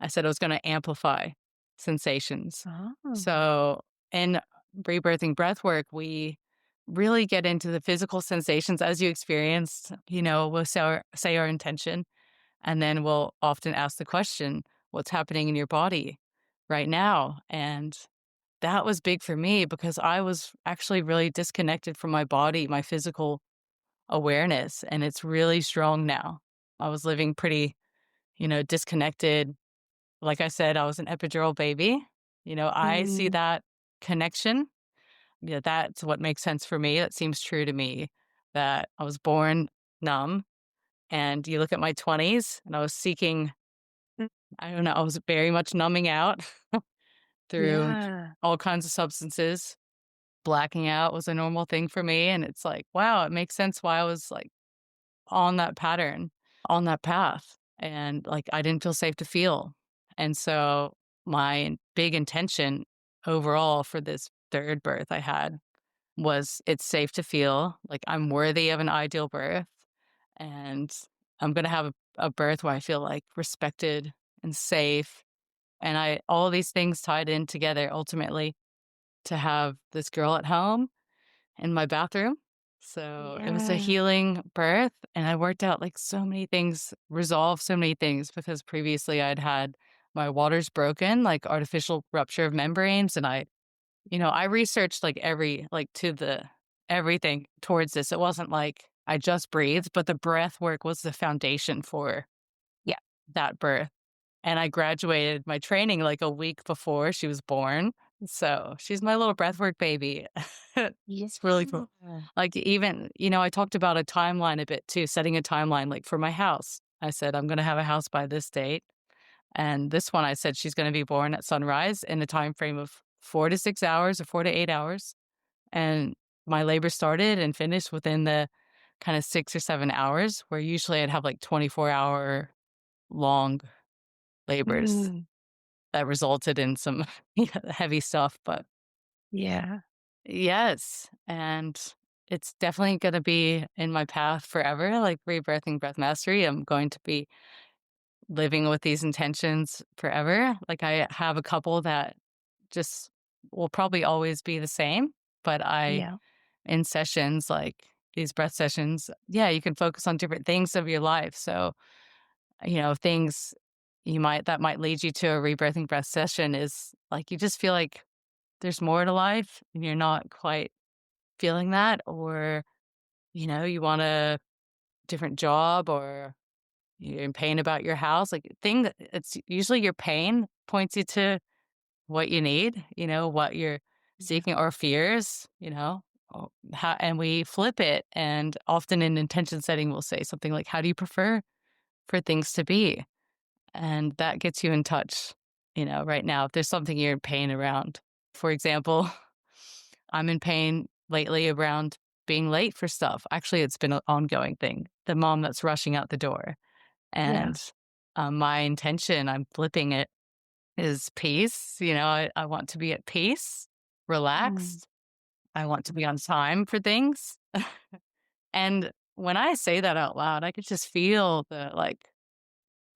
I said I was going to amplify sensations. Oh. So in rebirthing breath work, we really get into the physical sensations as you experienced. We'll say our intention, and then we'll often ask the question, what's happening in your body right now? And that was big for me because I was actually really disconnected from my body, my physical awareness, and it's really strong now. I was living pretty, disconnected. Like I said, I was an epidural baby. I see Mm. that connection. Yeah, that's what makes sense for me. That seems true to me that I was born numb. And you look at my 20s and I was seeking, Mm. I don't know, I was very much numbing out through Yeah. all kinds of substances. Blacking out was a normal thing for me, and it's like, wow, it makes sense why I was, like, on that pattern, on that path, and, like, I didn't feel safe to feel, and so my big intention overall for this 3rd birth I had was it's safe to feel like I'm worthy of an ideal birth, and I'm gonna have a birth where I feel, like, respected and safe, and I all of these things tied in together ultimately to have this girl at home in my bathroom. So it was a Yeah. healing birth, and I worked out like so many things, resolved so many things because previously I'd had my waters broken, like artificial rupture of membranes. And I researched like to the everything towards this. It wasn't like I just breathed, but the breath work was the foundation for Yeah. that birth. And I graduated my training like a week before she was born. So she's my little breathwork baby. Yes. It's really cool. Like, even, I talked about a timeline a bit too, setting a timeline like for my house. I said, I'm going to have a house by this date. And this one, I said, she's going to be born at sunrise in a time frame of 4 to 6 hours or 4 to 8 hours. And my labor started and finished within the kind of 6 or 7 hours, where usually I'd have like 24-hour long labors Mm. that resulted in some heavy stuff, but Yeah. yes, and it's definitely gonna be in my path forever, like rebirthing breath mastery. I'm going to be living with these intentions forever. Like, I have a couple that just will probably always be the same, but Yeah. in sessions, like these breath sessions, yeah, you can focus on different things of your life. So, things that might lead you to a rebirthing breath session is like you just feel like there's more to life and you're not quite feeling that, or you want a different job, or you're in pain about your house, like it's usually your pain points you to what you need, what you're Yeah. seeking, or fears, and we flip it, and often in intention setting we'll say something like, how do you prefer for things to be? And that gets you in touch, right now, if there's something you're in pain around. For example, I'm in pain lately around being late for stuff. Actually, it's been an ongoing thing. The mom that's rushing out the door. Yeah. And my intention, I'm flipping it, is peace. I want to be at peace, Mm. relaxed. I want to be on time for things. And when I say that out loud, I could just feel the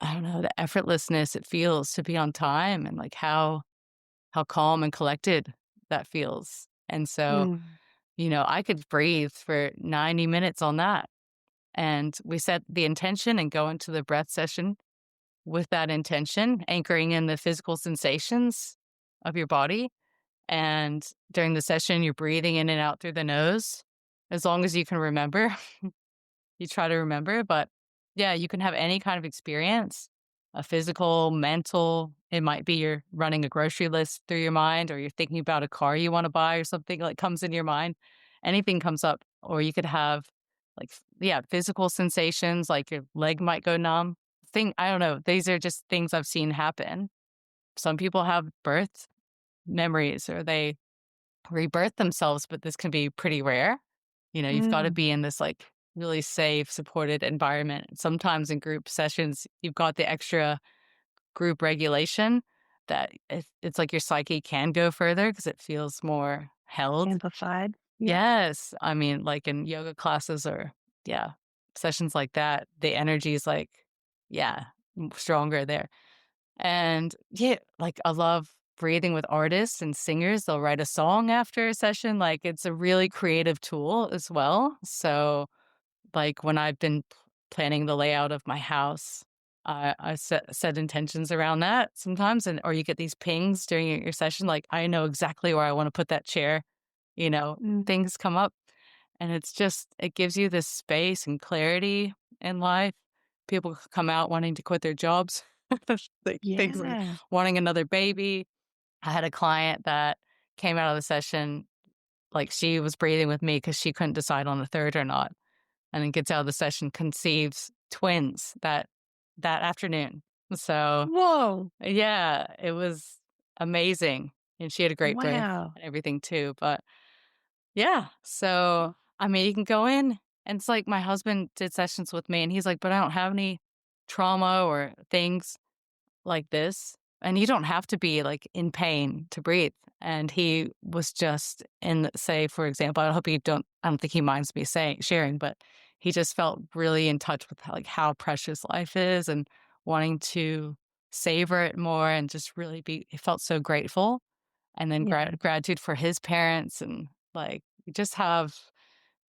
I don't know, the effortlessness it feels to be on time and like how calm and collected that feels. And so, Mm. I could breathe for 90 minutes on that. And we set the intention and go into the breath session with that intention, anchoring in the physical sensations of your body. And during the session, you're breathing in and out through the nose as long as you can remember. You try to remember, but yeah, you can have any kind of experience, a physical, mental. It might be you're running a grocery list through your mind, or you're thinking about a car you want to buy, or something like comes in your mind. Anything comes up, or you could have yeah, physical sensations, like your leg might go numb. I don't know. These are just things I've seen happen. Some people have birth memories, or they rebirth themselves, but this can be pretty rare. You've got to Mm. be in this really safe, supported environment. Sometimes in group sessions, you've got the extra group regulation that it's like your psyche can go further because it feels more held. Amplified. Yeah. Yes. I mean, like in yoga classes or, yeah, sessions like that, the energy is yeah, stronger there. And yeah, I love breathing with artists and singers. They'll write a song after a session. It's a really creative tool as well. So, when I've been planning the layout of my house, I set intentions around that sometimes, or you get these pings during your session. I know exactly where I want to put that chair. Mm. Things come up, and it gives you this space and clarity in life. People come out wanting to quit their jobs, things like Yeah. wanting another baby. I had a client that came out of the session, she was breathing with me because she couldn't decide on a third or not, and then gets out of the session, conceives twins that afternoon. So, Whoa. yeah, it was amazing, and she had a great birth Wow. and everything too, but yeah, so, I mean, you can go in, and it's like my husband did sessions with me, and he's like, "But I don't have any trauma or things like this, and you don't have to be, in pain to breathe." And he was just say, for example, I don't think he minds me saying sharing, but he just felt really in touch with, how precious life is and wanting to savor it more and just really he felt so grateful, and then Yeah. gratitude for his parents, and, you just have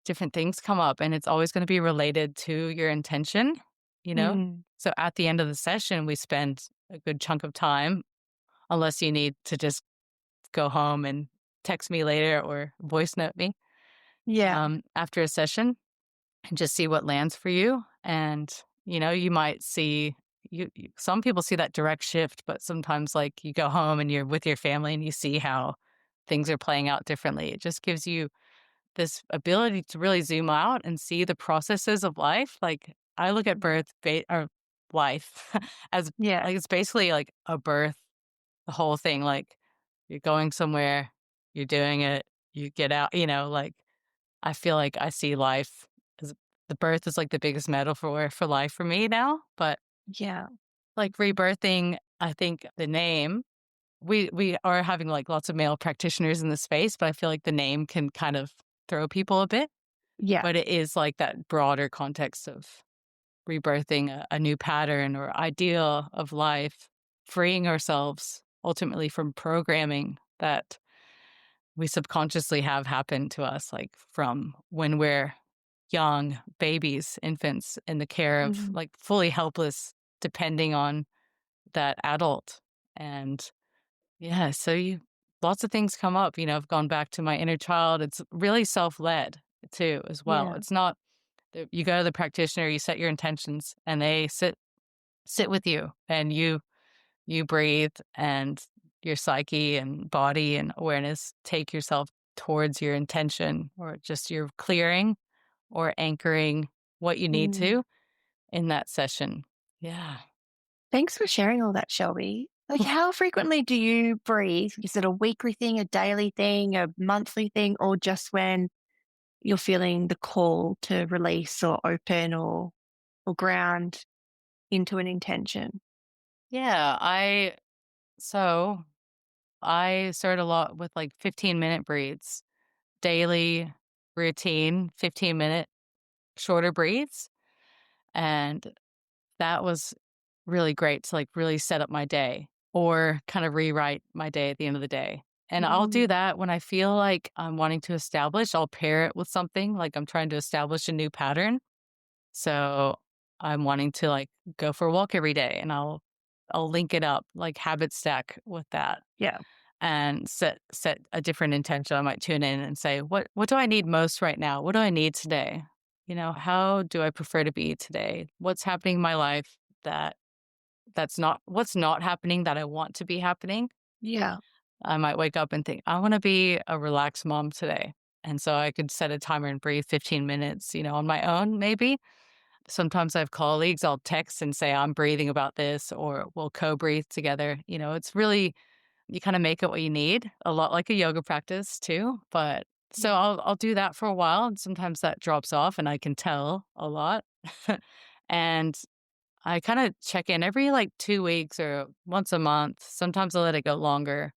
different things come up, and it's always gonna be related to your intention, you know? Mm. So at the end of the session, we spend a good chunk of time, unless you need to just go home and text me later or voice note me, Yeah. after a session, and just see what lands for you. And, you might see some people see that direct shift, but sometimes, you go home and you're with your family and you see how things are playing out differently. It just gives you this ability to really zoom out and see the processes of life. I look at or life as Yeah. it's basically like a birth, the whole thing. You're going somewhere, you're doing it, you get out, I feel like I see life as the birth is the biggest metaphor for life for me now. But Yeah. rebirthing, I think the name, we are having lots of male practitioners in the space, but I feel like the name can kind of throw people a bit. Yeah. But it is that broader context of rebirthing a new pattern or idea of life, freeing ourselves ultimately from programming that we subconsciously have happen to us, from when we're young, babies, infants, in the care of Mhm. fully helpless, depending on that adult. And yeah, so lots of things come up. I've gone back to my inner child. It's really self led too, as well. Yeah. It's not you go to the practitioner, you set your intentions, and they sit with you, and you breathe, and your psyche and body and awareness take yourself towards your intention, or just your clearing or anchoring what you need Mm. to in that session. Yeah. Thanks for sharing all that, Shelby. How frequently do you breathe? Is it a weekly thing, a daily thing, a monthly thing, or just when you're feeling the call to release or open or ground into an intention. Yeah, so I start a lot with like 15-minute breathes, daily routine, 15-minute shorter breathes. And that was really great to like really set up my day or kind of rewrite my day at the end of the day. And I'll do Mm, that when I feel like I'm wanting to establish, I'll pair it with something like I'm trying to establish a new pattern. So I'm wanting to like go for a walk every day and I'll link it up like habit stack with that yeah. and set a different intention. I might tune in and say, what do I need most right now? What do I need today? How do I prefer to be today? What's happening in my life that's not what's not happening that I want to be happening? Yeah. I might wake up and think, I want to be a relaxed mom today. And so I could set a timer and breathe 15 minutes, on my own, maybe. Sometimes I have colleagues, I'll text and say, I'm breathing about this, or we'll co breathe together. It's really, you kind of make it what you need, a lot like a yoga practice too. But so Mm. I'll do that for a while. And sometimes that drops off and I can tell a lot. And I kind of check in every like 2 weeks or once a month. Sometimes I let it go longer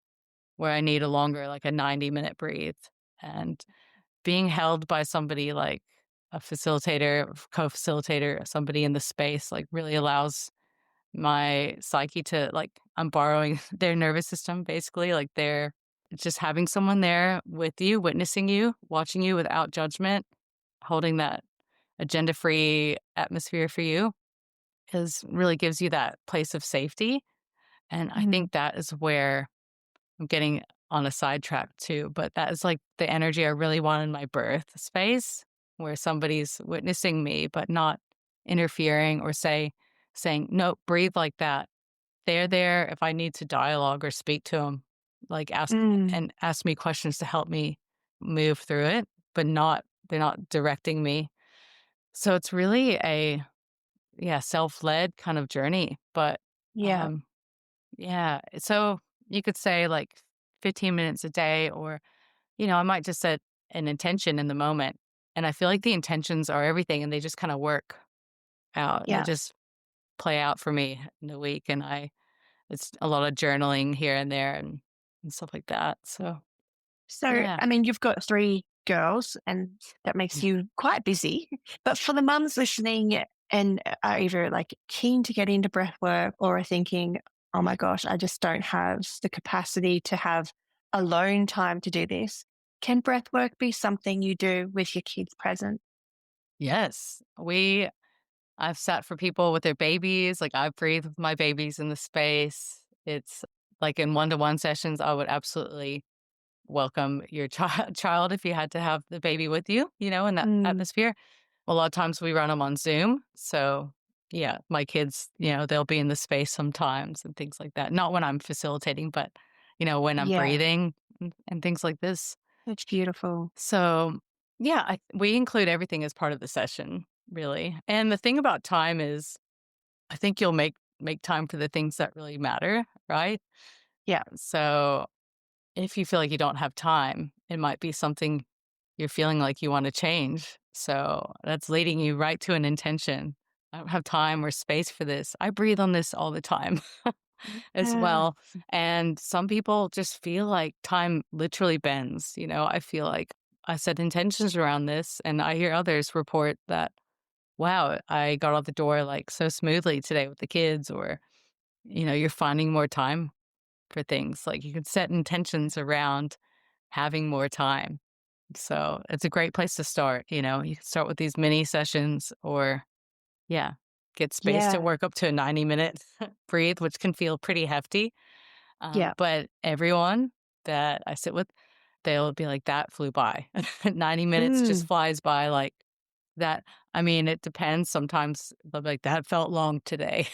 where I need a longer, like a 90-minute breathe. And being held by somebody like a facilitator, co-facilitator, somebody in the space, like really allows my psyche to like I'm borrowing their nervous system basically. Like they're just having someone there with you, witnessing you, watching you without judgment, holding that agenda-free atmosphere for you is really gives you that place of safety. And I Mm, think that is where I'm getting on a sidetrack too, but that is like the energy I really want in my birth space where somebody's witnessing me, but not interfering or saying, no, breathe like that. They're there if I need to dialogue or speak to them, like mm, ask me questions to help me move through it, but they're not directing me. So it's really a, yeah, self-led kind of journey. But yeah. um yeah. So you could say like 15 minutes a day, or, I might just set an intention in the moment. And I feel like the intentions are everything and they just kind of work out. They Yeah. just play out for me in the week. And it's a lot of journaling here and there and stuff like that. So, So, yeah. I mean, you've got 3 girls, and that makes you quite busy. But for the mums listening and are either, like, keen to get into breath work or are thinking, "Oh my gosh, I just don't have the capacity to have alone time to do this." Can breath work be something you do with your kids present? Yes. I've sat for people with their babies. Like I've breathed with my babies in the space. It's like in one-to-one sessions, I would absolutely welcome your child if you had to have the baby with you, in that Mm, atmosphere. A lot of times we run them on Zoom. So, yeah, my kids, they'll be in the space sometimes and things like that. Not when I'm facilitating, but, when I'm yeah, breathing and things like this. that's beautiful. So, yeah, we include everything as part of the session, really. And the thing about time is, I think you'll make time for the things that really matter, right? Yeah, So, if you feel like you don't have time, it might be something you're feeling like you want to change. So that's leading you right to an intention. I don't have time or space for this. I breathe on this all the time as yeah, well. And some people just feel like time literally bends. I feel like I set intentions around this, and I hear others report that, wow, I got out the door like so smoothly today with the kids, or, you're finding more time for things. Like you can set intentions around having more time. So it's a great place to start. You can start with these mini sessions or, yeah, get space to yeah, work up to a 90-minute breathe, which can feel pretty hefty. yeah. But everyone that I sit with, they'll be like, that flew by. 90 minutes just Mm, flies by like that. I mean, it depends. Sometimes they'll be like, that felt long today.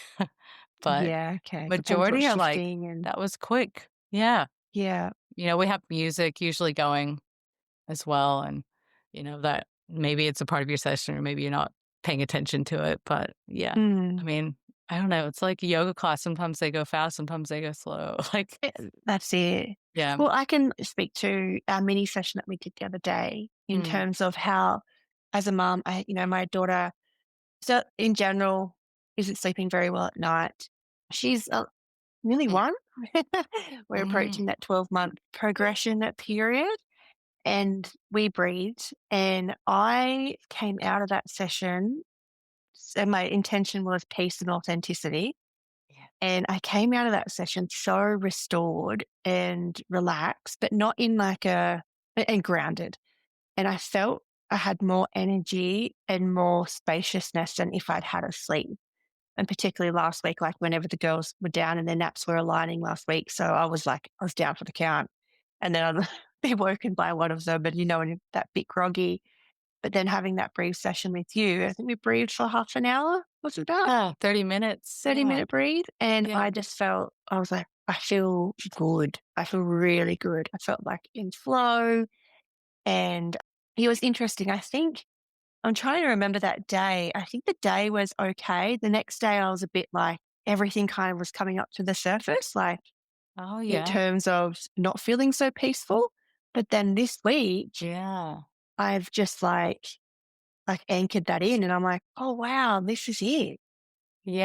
But yeah, okay. Depends what's majority are like, shifting and that was quick. Yeah. yeah. We have music usually going as well, and, that maybe it's a part of your session or maybe you're not paying attention to it, but yeah. I Mm. mean, I don't know, it's like a yoga class, sometimes they go fast, sometimes they go slow, like That's it. Yeah. Well, I can speak to our mini session that we did the other day in Mm. terms of how, as a mom, my daughter, so in general, isn't sleeping very well at night. She's nearly Mm. one. We're Mm. approaching that 12-month progression period, and we breathed. And I came out of that session, and my intention was peace and authenticity. Yeah. And I came out of that session so restored and relaxed, but not in like and grounded. And I felt I had more energy and more spaciousness than if I'd had a sleep. And particularly last week, like whenever the girls were down and their naps were aligning last week. So I was like, I was down for the count. And then I'd be woken by one of them, and and that bit groggy. But then having that brief session with you, I think we breathed for half an hour. Was it about Yeah, 30 minutes. Yeah. 30-minute breathe? And Yeah. I just felt, I was like, I feel good. I feel really good. I felt like in flow. And it was interesting. I think I'm trying to remember that day. I think the day was okay. The next day, I was a bit like everything kind of was coming up to the surface, like Oh, in yeah. terms of not feeling so peaceful. But then this week, Yeah. I've just like anchored that in, and I'm like, oh wow, this is it.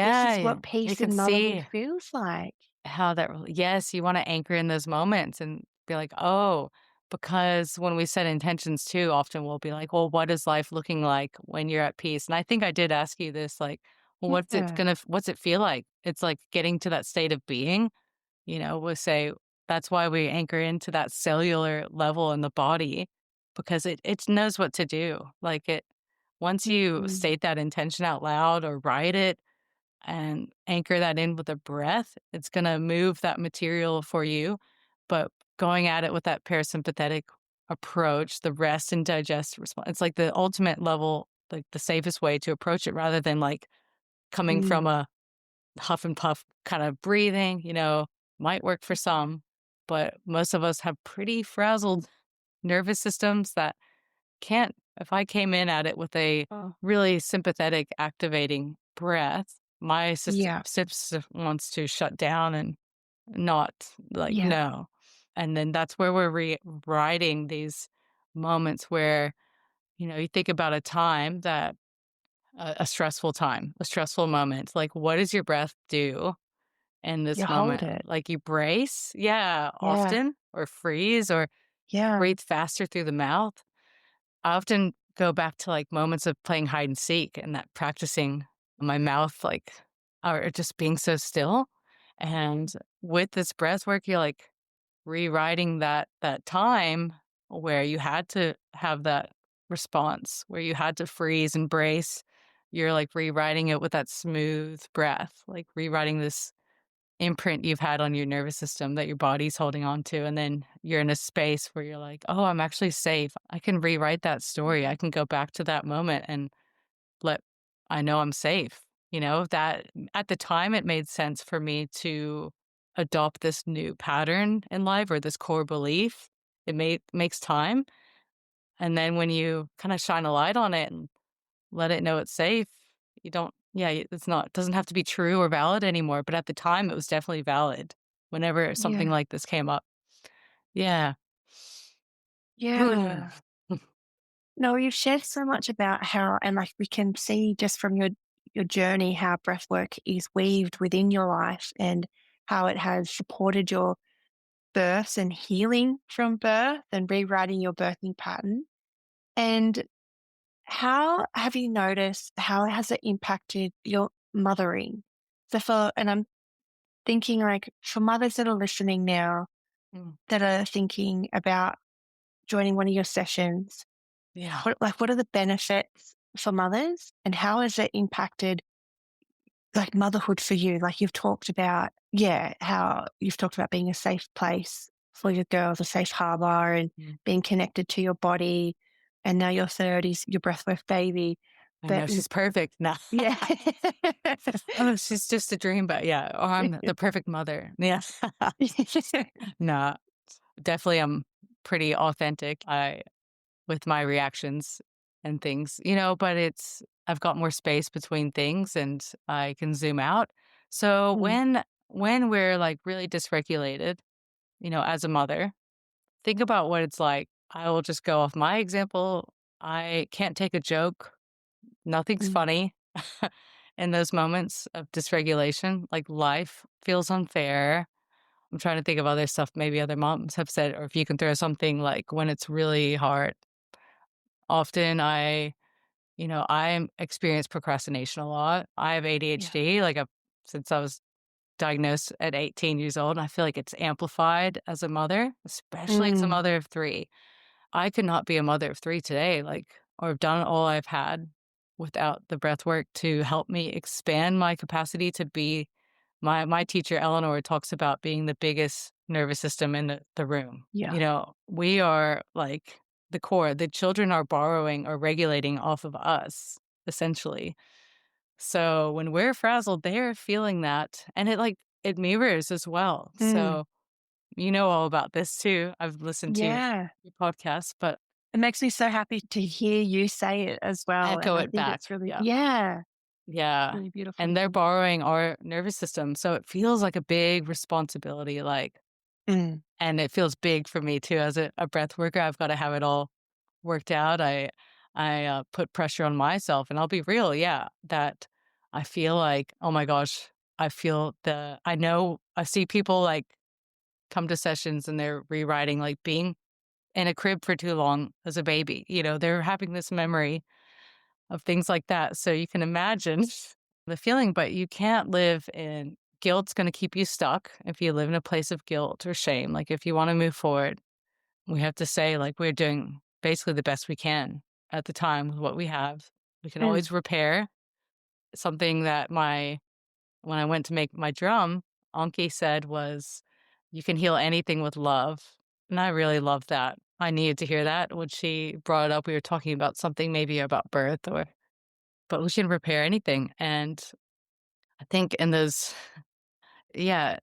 This is Yeah. what You peace can in motherhood see feels like. how that yes, you wanna anchor in those moments and be like, "Oh," because when we set intentions too, often we'll be like, "Well, what is life looking like when you're at peace?" And I think I did ask you this, like, "Well, Yeah. what's it feel like?" It's like getting to that state of being, we'll say that's why we anchor into that cellular level in the body because it knows what to do. Like, once you Mm, state that intention out loud or write it and anchor that in with a breath, it's gonna move that material for you. But going at it with that parasympathetic approach, the rest and digest response, it's like the ultimate level, like the safest way to approach it rather than like coming from mm. a huff and puff kind of breathing, might work for some, but most of us have pretty frazzled nervous systems that can't if I came in at it with a Oh, really sympathetic activating breath, my yeah, system wants to shut down and not like, yeah, no. And then that's where we're riding these moments where, you think about a time that a stressful time, a stressful moment. Like, what does your breath do in you this hold moment? it. Like, you brace, yeah, Yeah, often, or freeze, or yeah, breathe faster through the mouth. I often go back to, like, moments of playing hide and seek and that practicing my mouth, like, or just being so still, and with this breath work, you're, like, rewriting that time where you had to have that response, where you had to freeze and brace. You're, like, rewriting it with that smooth breath, like, rewriting this imprint you've had on your nervous system that your body's holding on to, and then you're in a space where you're like, "Oh, I'm actually safe. I can rewrite that story. I can go back to that moment and let I know I'm safe." That at the time, it made sense for me to adopt this new pattern in life or this core belief. Makes time, and then when you kinda shine a light on it and let it know it's safe. You don't yeah, it's not doesn't have to be true or valid anymore, but at the time, it was definitely valid whenever something yeah, like this came up. Yeah. yeah. No, you've shared so much about how, and like we can see just from your journey, how breathwork is weaved within your life and how it has supported your birth and healing from birth and rewriting your birthing pattern. And how have you noticed how has it impacted your mothering? And I'm thinking like for mothers that are listening now Mm, that are thinking about joining one of your sessions, yeah. what are the benefits for mothers and how has it impacted like motherhood for you? Like you've talked about, yeah, how you've talked about being a safe place for your girls, a safe harbor and Mm. being connected to your body. And now your third is your breathwork baby. I But know she's perfect. No. yeah. Oh, she's just a dream, but yeah, or I'm the perfect mother. Yeah. No, definitely I'm pretty authentic. I with my reactions and things, but I've got more space between things and I can zoom out. So Mm, when we're like really dysregulated, as a mother, think about what it's like. I will just go off my example. I can't take a joke. Nothing's Mm. funny in those moments of dysregulation. Like life feels unfair. I'm trying to think of other stuff maybe other moms have said, or if you can throw something like when it's really hard. Often I experience procrastination a lot. I have Yeah. ADHD, since I was diagnosed at 18 years old. And I feel like it's amplified as a mother, especially as a Mm. mother of three. I could not be a mother of three today, or have done all I've had without the breath work to help me expand my capacity to be my teacher, Eleanor, talks about being the biggest nervous system in the room. Yeah. We are like the core. The children are borrowing or regulating off of us, essentially. So when we're frazzled, they're feeling that. And it mirrors as well. Mm. So you know all about this too. I've listened to Yeah. your podcast, but It makes me so happy to hear you say it as well, and echo I it think back. it's really Yeah. yeah, Yeah. really And beautiful. they're borrowing our nervous system. So it feels like a big responsibility. Mm. And it feels big for me too as a breath worker. I've got to have it all worked out. I put pressure on myself, and I'll be real, yeah, that I feel like, oh my gosh, I know I see people come to sessions and they're rewriting being in a crib for too long as a baby. They're having this memory of things like that. So you can imagine the feeling, but you can't live in guilt's going to keep you stuck if you live in a place of guilt or shame. Like if you want to move forward, we have to say we're doing basically the best we can at the time with what we have. We can Mm. always repair something that when I went to make my drum, Anki said was, you can heal anything with love. And I really love that. I needed to hear that when she brought it up. We were talking about something maybe about birth but we can repair anything. And I think in those, yeah,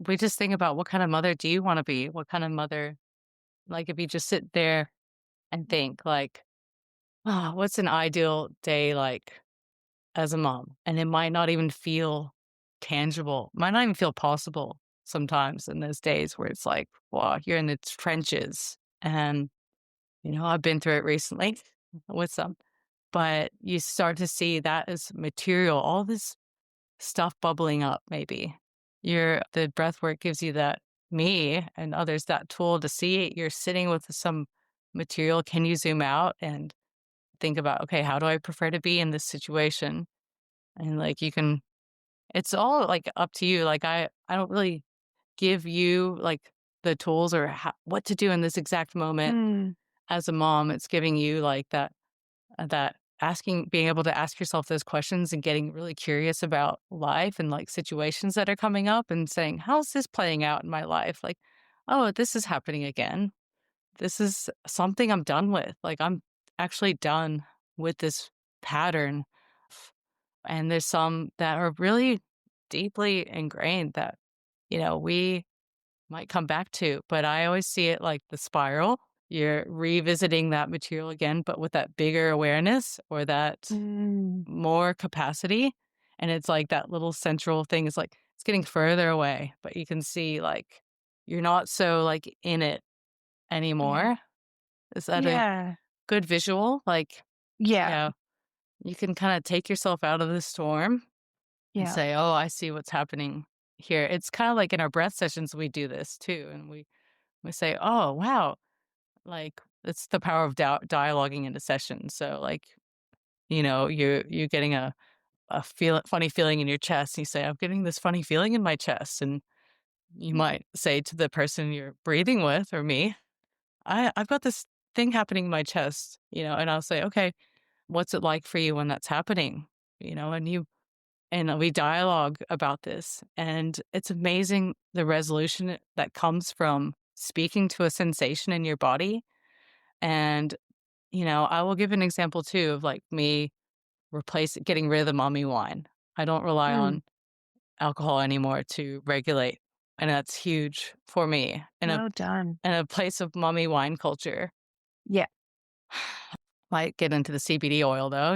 we just think about what kind of mother do you want to be? What kind of mother, if you just sit there and think oh, what's an ideal day like as a mom? And it might not even feel tangible, might not even feel possible sometimes in those days where it's wow, you're in the trenches. And, I've been through it recently with some, but you start to see that as material, all this stuff bubbling up, maybe. The breath work gives you that, me and others, that tool to see it. You're sitting with some material. Can you zoom out and think about, okay, how do I prefer to be in this situation? And you can, it's all up to you. I don't really give you the tools or what to do in this exact moment Mm. as a mom. It's giving you that asking, being able to ask yourself those questions and getting really curious about life and situations that are coming up and saying, how's this playing out in my life? Oh, this is happening again. This is something I'm done with. I'm actually done with this pattern. And there's some that are really deeply ingrained that, we might come back to. But I always see it like the spiral. You're revisiting that material again, but with that bigger awareness or that Mm. more capacity. And it's that little central thing is it's getting further away, but you can see you're not so in it Yeah. anymore. Is that a Yeah. good visual? Yeah. Yeah, you can kind of take yourself out of the storm and Yeah. say, oh, I see what's happening here. It's kind of like in our breath sessions, we do this too. And we say, oh, wow, it's the power of dialoguing in a session. So you're getting a funny feeling in your chest. And you say, I'm getting this funny feeling in my chest. And you might say to the person you're breathing with or me, I've got this thing happening in my chest, and I'll say, okay, what's it like for you when that's happening? And we dialogue about this. And it's amazing the resolution that comes from speaking to a sensation in your body. And, I will give an example too of me getting rid of the mommy wine. I don't rely Mm. on alcohol anymore to regulate. And that's huge for me Well done. in a place of mommy wine culture. Yeah. Might get into the CBD oil though,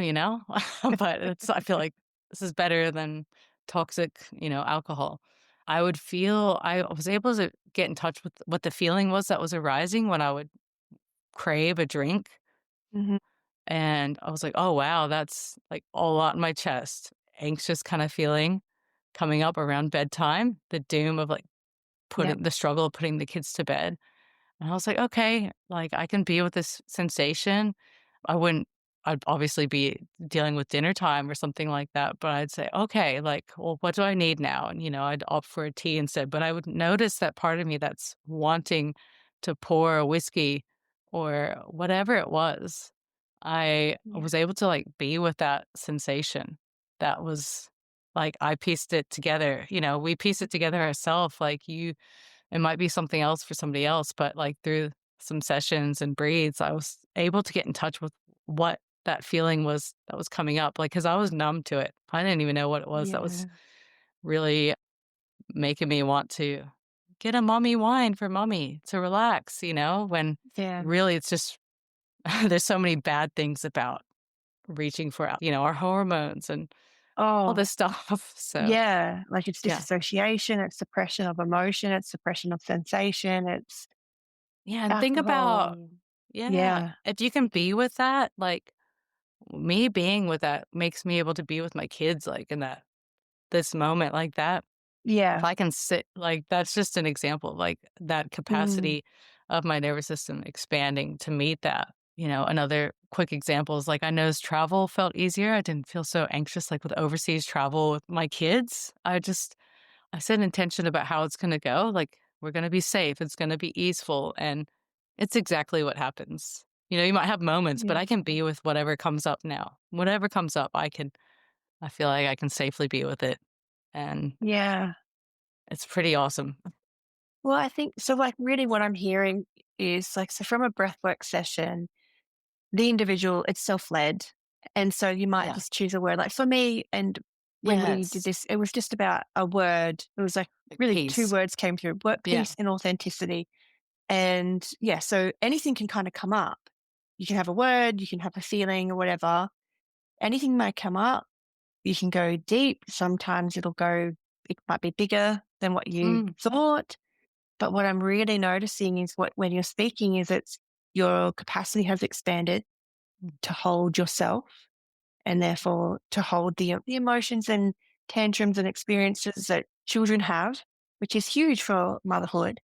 but I feel like this is better than toxic, alcohol. I was able to get in touch with what the feeling was that was arising when I would crave a drink. Mhm. And I was like, "Oh, wow, that's, like, a lot in my chest." Anxious kinda feeling coming up around bedtime, the doom of, like, Yep. putting the struggle of putting the kids to bed. And I was like, "Okay, like, I can be with this sensation." I wouldn't I'd obviously be dealing with dinner time or something like that, but I'd say, "Okay, like, well, what do I need now?" And, I'd opt for a tea instead, but I would notice that part of me that's wanting to pour a whiskey or whatever it was. I Yeah. was able to, like, be with that sensation. That was like, I pieced it together, we piece it together ourselves, like, it might be something else for somebody else, but, like, through some sessions and breathes, I was able to get in touch with what that feeling was that was coming up, like, because I was numb to it. I didn't even know what it was that was Yeah. really making me want to get a mommy wine for mommy to relax, when Yeah. really it's just there's so many bad things about reaching for, our hormones and all Oh, this stuff. So, yeah. Like, it's yeah. disassociation, it's suppression of emotion, it's suppression of sensation, it's Yeah, and think about alcohol. yeah, Yeah. if you can be with that, like, me being with that makes me able to be with my kids, like, in this moment like that. If Yeah. I can sit like, that's just an example of, like, that Mm. capacity of my nervous system expanding to meet that. Another quick example is, like, I noticed travel felt easier. I didn't feel so anxious, like, with overseas travel with my kids. I set an intention about how it's gonna go, like, we're gonna be safe, it's gonna be easeful, and it's exactly what happens. You might have moments, but Yeah. I can be with whatever comes up now. Whatever comes up, I feel like I can safely be with it, and Yeah. it's pretty awesome. Well, I think so, like, really what I'm hearing is, like, so from a breathwork session, the individual, it's self-led, and so you might Yeah. just choose a word. Like, for me, and when we did Yes. this, it was just about a word. It was, like, Like really 2 peace. words came through: work, Yeah. peace, and authenticity. And, yeah, so anything can kinda come up. You can have a word, you can have a feeling or whatever. Anything might come up. You can go deep. Sometimes it might be bigger than what you Mm, thought. But what I'm really noticing is when you're speaking is your capacity has expanded mm, to hold yourself and therefore to hold the emotions and tantrums and experiences that children have, which is huge for motherhood.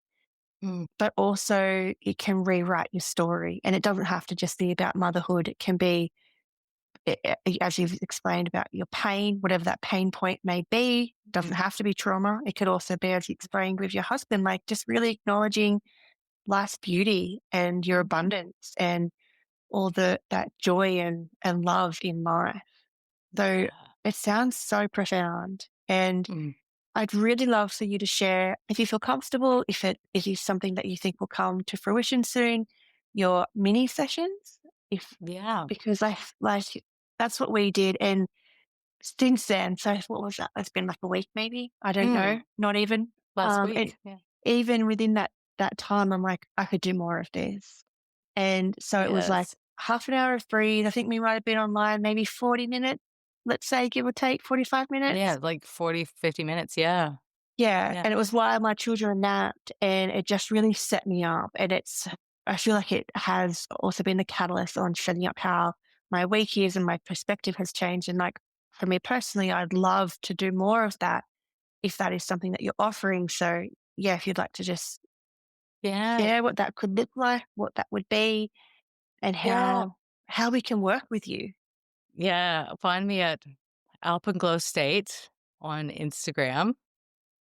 mm, But also it can rewrite your story. And it doesn't have to just be about motherhood. It can be, as you've explained, about your pain, whatever that pain point may be. It mm, doesn't have to be trauma. It could also be, as you explained with your husband, like just really acknowledging life's beauty and your mm. abundance and all that joy and love in life. So Yeah. it sounds so profound. And Mm, I'd really love for you to share, if you feel comfortable, if it is something that you think will come to fruition soon, your mini sessions. If yeah. Because like that's what we did. And since then, so what was that? It's been like a week maybe. I don't know. Mm, Not even. last And week. Yeah. even within that time, I'm like, I could do more of this. And so it was like Yes. half an hour of breathe. I think we might have been online maybe 40 minutes, let's say, give or take 45 Yeah, minutes. like 40, 50 minutes. Yeah. Yeah. Yeah. And it was while my children napped and it just really set me up. And I feel like it has also been the catalyst on setting up how my week is and my perspective has changed. And like for me personally, I'd love to do more of that if that is something that you're offering. So yeah, if you'd like to just Yeah. share what that could look like, what that would be, and Yeah. how we can work with you. Yeah. Find me at Alpenglow State on Instagram.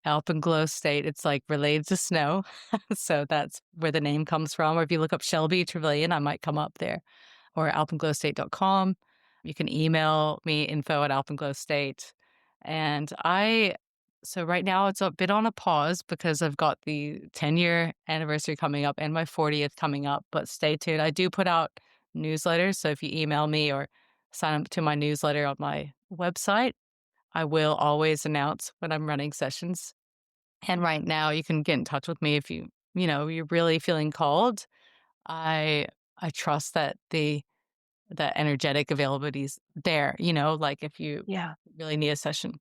Alpenglow State, it's, like, related to snow, so that's where the name comes from, or if you look up Shelby Trevillian, I might come up there, or alpenglowstate.com. You can email me info@alpenglowstate, and so right now it's a bit on a pause because I've got the 10-year anniversary coming up and my 40th coming up, but stay tuned. I do put out newsletters, so if you email me or sign up to my newsletter on my website, I will always announce when I'm running sessions. And right now you can get in touch with me if you're really feeling called. I I trust that the energetic availability is there, like if you Yeah. really need a session.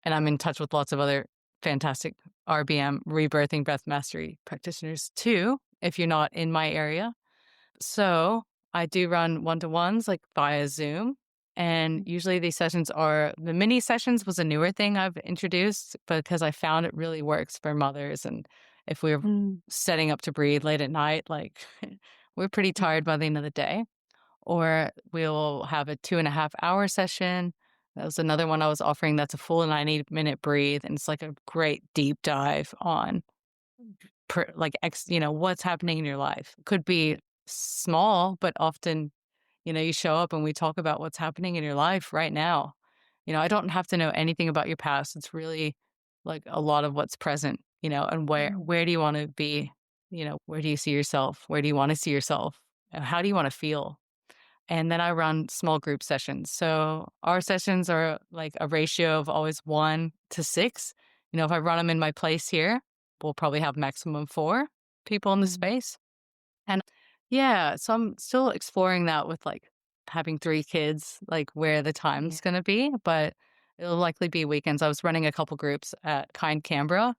And I'm in touch with lots of other fantastic RBM, Rebirthing Breath Mastery practitioners too, if you're not in my area. So I do run one-to-ones like via Zoom. And usually these sessions are the mini sessions was a newer thing I've introduced because I found it really works for mothers. And if we're Mm. setting up to breathe late at night, like we're pretty tired Yeah. by the end of the day. Or we'll have a 2.5 hour session. That was another one I was offering. That's a full 90-minute breathe. And it's like a great deep dive on what's happening in your life. Could be small, but often, you show up and we talk about what's happening in your life right now. I don't have to know anything about your past. It's really like a lot of what's present, and where Mm. where do you want to be? Where do you see yourself? Where do you want to see yourself? And how do you want to feel? And then I run small group sessions. So our sessions are like a ratio of always 1 to 6. If I run them in my place here, we'll probably have maximum 4 people in the Mm. space. And yeah, so I'm still exploring that with like having 3 kids, like where the Yeah. time's going to be, but it'll likely be weekends. I was running a couple groups at Kind Canberra.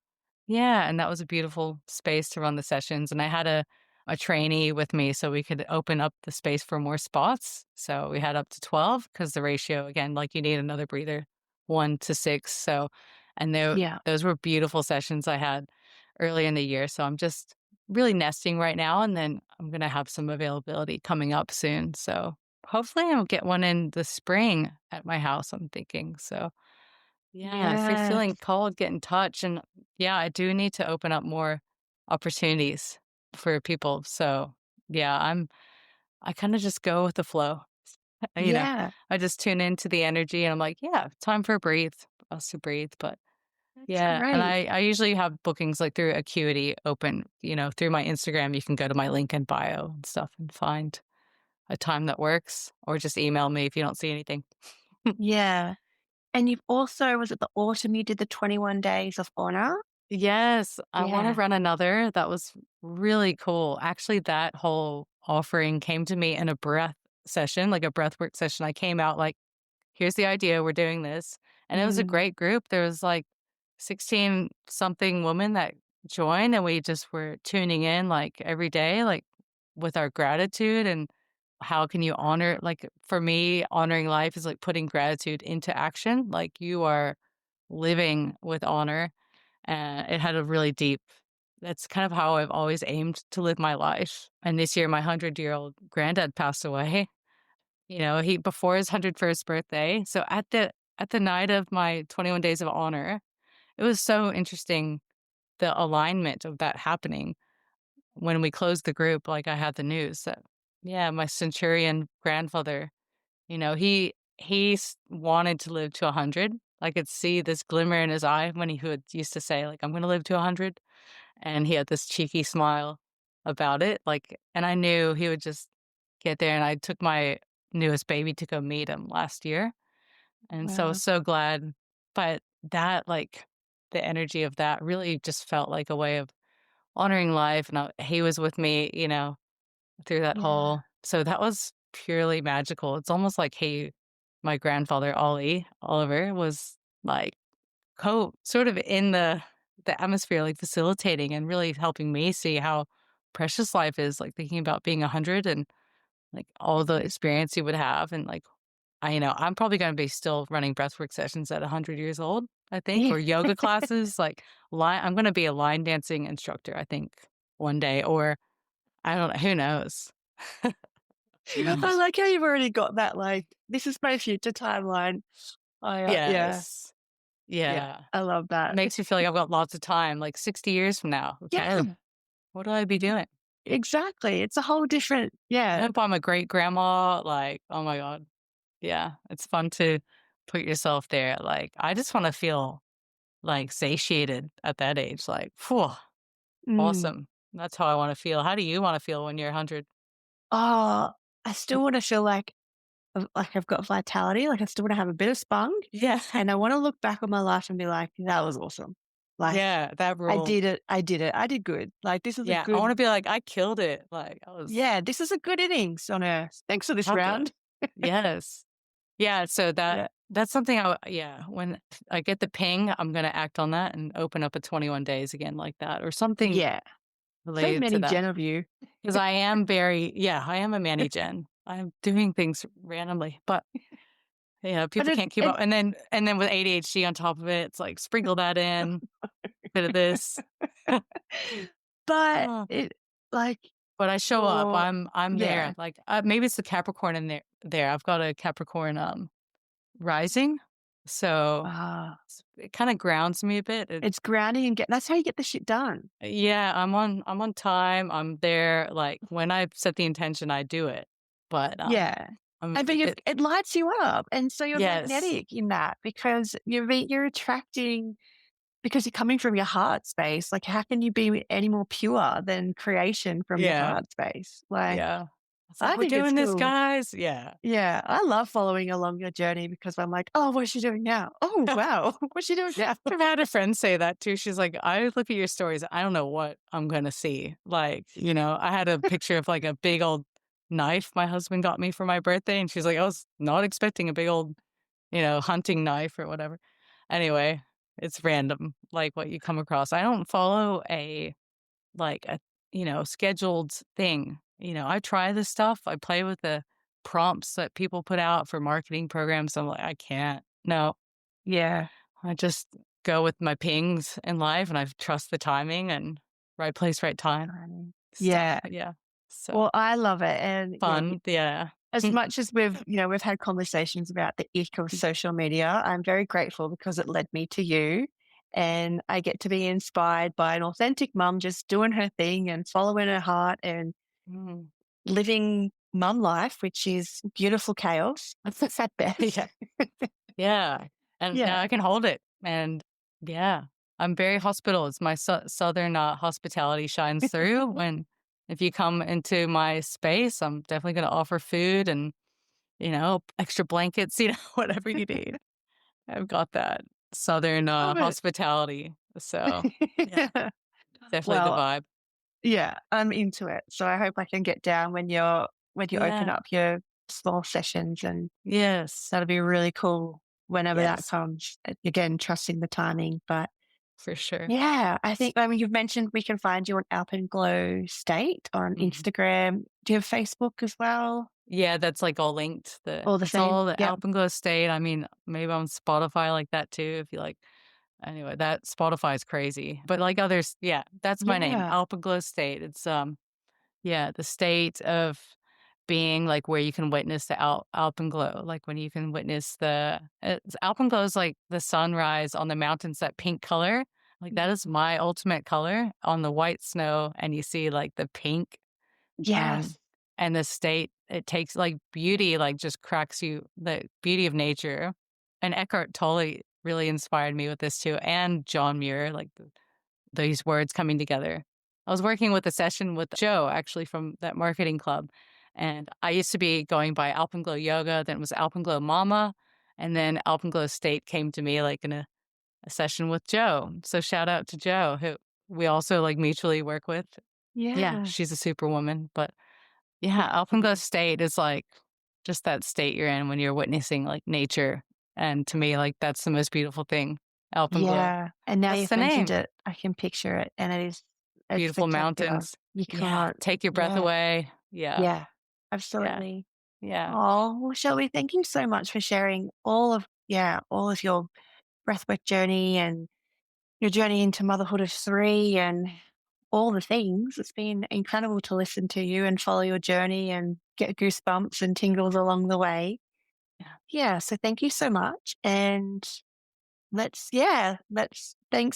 Yeah, and that was a beautiful space to run the sessions. And I had a trainee with me so we could open up the space for more spots. So we had up to 12 because the ratio, again, like you need another breather, 1 to 6. So, and Yeah. those were beautiful sessions I had early in the year. So I'm just really nesting right now, and then I'm gonna have some availability coming up soon. So hopefully I'll get one in the spring at my house, I'm thinking. So yeah, if you're Yes. feeling called, get in touch. And yeah, I do need to open up more opportunities for people. So yeah, I kind of just go with the flow. You know, Yeah. I just tune into the energy and I'm like, yeah, time for a breathe, us to breathe. But That's yeah, and great. I usually have bookings, like, through Acuity open, through my Instagram. You can go to my link in bio and stuff and find a time that works, or just email me if you don't see anything. Yeah. And you've also was it the autumn you did the 21 days of honor? Yes, I wanna Yeah. run another. That was really cool. Actually, that whole offering came to me in a breath session, like a breathwork session. I came out like, "Here's the idea, we're doing this." And it was a Mm. great group. There was, like, 16 something women that joined, and we just were tuning in, like, every day, like, with our gratitude and how can you honor, like, for me, honoring life is, like, putting gratitude into action. Like, you are living with honor, and it had a really deep that's kind of how I've always aimed to live my life. And this year, my 100-year-old granddad passed away. He before his 101st birthday. So at the night of my 21 days of honor, it was so interesting, the alignment of that happening. When we closed the group, like, I had the news that, yeah, my centurion grandfather, he wanted to live to 100. I could see this glimmer in his eye when he would used to say, like, "I'm gonna live to 100." And he had this cheeky smile about it, like, and I knew he would just get there. And I took my newest baby to go meet him last year, and so I was Wow. so glad. But that, like, the energy of that really just felt like a way of honoring life, and he was with me, through that Yeah. whole, so that was purely magical. It's almost like my grandfather, Oliver, was, like, sort of in the atmosphere, like, facilitating and really helping me see how precious life is, like, thinking about being 100 and, like, all the experience you would have. And, like, I'm probably gonna be still running breathwork sessions at 100 years old, I think, Yeah. or yoga classes, like, I'm gonna be a line dancing instructor, I think, one day, or I don't know, who knows? I like how you've already got that, like, "This is my future timeline." Yeah. Yes. Yeah. Yeah. I love that. Makes me feel like I've got lots of time, like 60 years from now, okay, Yeah. what do I be doing? Exactly. It's a whole different I yeah. hope I'm a great grandma, like, oh my god. Yeah, it's fun to put yourself there, like, I just wanna feel, like, satiated at that age, like, phew, Mm. awesome. That's how I wanna feel. How do you wanna feel when you're 100? Oh, I still wanna feel like I've got vitality, like, I still wanna have a bit of spunk, Yeah. and I wanna look back on my life and be like, "That was awesome." Like, Yeah, that "I rule. did it, I did it, I did good." Like, "This is a Yeah, I good wanna be like, "I killed it." Like, I was yeah, this is a good innings on Earth. Thanks for this how good. round." Yes. Yeah, so that Yeah. That's something when I get the ping, I'm gonna act on that and open up a 21 days again like that or something Yeah. So related to many that. gen of you. 'Cause I am a Manny Gen. I'm doing things randomly, but, But people can't keep up. And then with ADHD on top of it, it's like sprinkle that in, bit of this. but Oh, it like but I show up. your I'm there. yeah. Like, maybe it's the Capricorn in there. I've got a Capricorn, rising, so Ah, it kinda grounds me a bit. it's grounding and get that's how you get the shit done. Yeah, I'm on time. I'm there, like, when I set the intention, I do it. But, Yeah. I'm And but it it lights you up, and so you're yes. magnetic in that because you're attracting because you're coming from your heart space. Like, how can you be any more pure than creation from your Yeah, heart space? Like, yeah. It's like, I "We're think it's doing this, cool. guys." Yeah. Yeah, I love following along your journey because I'm like, "Oh, what's she doing now? Oh, wow, what's she doing now?" I've had a friend say that too. She's like, "I look at your stories, I don't know what I'm gonna see." Like, I had a picture of, like, a big old knife my husband got me for my birthday, and she's like, "I was not expecting a big old, hunting knife or whatever." Anyway, it's random, like, what you come across. I don't follow a scheduled thing. I try this stuff. I play with the prompts that people put out for marketing programs. I'm like, I can't. No, Yeah. I just go with my pings in life and I trust the timing and right place, right time Tiny. stuff. Yeah. Yeah. So Well, I love it, and, yeah, fun. Yeah. as much as we've had conversations about the ick of social media, I'm very grateful because it led me to you, and I get to be inspired by an authentic mum just doing her thing and following her heart and Mm. living mum life, which is beautiful chaos at best. Yeah. Yeah. And Yeah. I can hold it. And yeah, I'm very hospitable. It's my southern hospitality shines through when if you come into my space, I'm definitely going to offer food and, extra blankets, whatever you need. I've got that southern Love it. hospitality. So yeah, definitely the Well, vibe. yeah, I'm into it. So I hope I can get down when you open Yeah. up your small sessions, and Yes. that'll be really cool whenever that Yes. comes. Again, trusting the timing. But For sure. yeah, I think, I mean, you've mentioned we can find you on Alpenglow State on Mhm. Instagram. Do you have Facebook as well? Yeah, that's, like, all linked. All the It's same? all the Yep. Alpenglow State. I mean, maybe on Spotify like that too if you like anyway, that Spotify is crazy. But like others, yeah, that's my name, Yeah. Alpenglow State. It's, the state of being, like, where you can witness the alpenglow, like, when you can witness alpenglow is like the sunrise on the mountains, that pink color. Like, that is my ultimate color on the white snow, and you see, like, the pink. Um, Yes. and the state, it takes like beauty, like just cracks you, the beauty of nature. And Eckhart Tolle really inspired me with this too. And John Muir, like these words coming together. I was working with a session with Joe, actually from that marketing club. And I used to be going by Alpenglow Yoga, then it was Alpenglow Mama. And then Alpenglow State came to me like in a session with Joe. So shout out to Joe, who we also like mutually work with. Yeah, Yeah. she's a superwoman. But yeah, Alpenglow State is like just that state you're in when you're witnessing like nature. And to me, like that's the most beautiful thing. Alpenglow. Yeah. And now That's you've the mentioned name. it, I can picture it, and it's Beautiful spectacular. mountains. You Yeah. can't. Take your breath Yeah. away. Yeah. Yeah. Yeah. Absolutely. Yeah. Oh, well, Shelby, thank you so much for sharing all of your breathwork journey and your journey into motherhood of three and all the things. It's been incredible to listen to you and follow your journey and get goosebumps and tingles along the way. Yeah. Yeah. So thank you so much. And thanks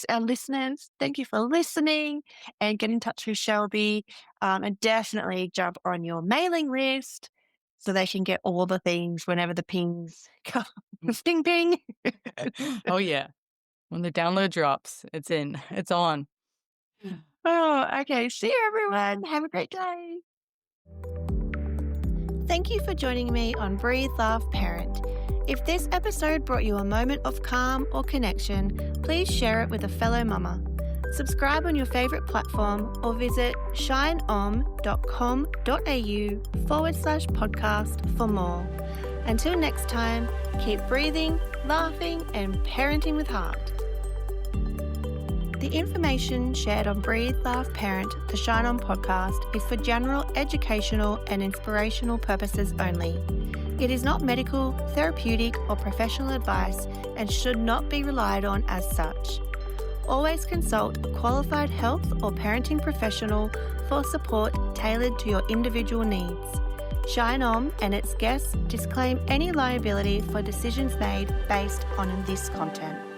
our listeners. Thank you for listening and get in touch with Shelby, and definitely jump on your mailing list so they can get all the things whenever the pings come. Ping, ping. Oh yeah. When the download drops, it's in. It's on. Oh, okay. See you, everyone. Have a great day. Thank you for joining me on Breathe, Laugh, Parent. If this episode brought you a moment of calm or connection, please share it with a fellow mama. Subscribe on your favourite platform or visit shineom.com.au/podcast for more. Until next time, keep breathing, laughing, and parenting with heart. The information shared on Breathe, Laugh, Parent, the Shine On podcast is for general educational and inspirational purposes only. It is not medical, therapeutic, or professional advice and should not be relied on as such. Always consult a qualified health or parenting professional for support tailored to your individual needs. Shine On and its guests disclaim any liability for decisions made based on this content.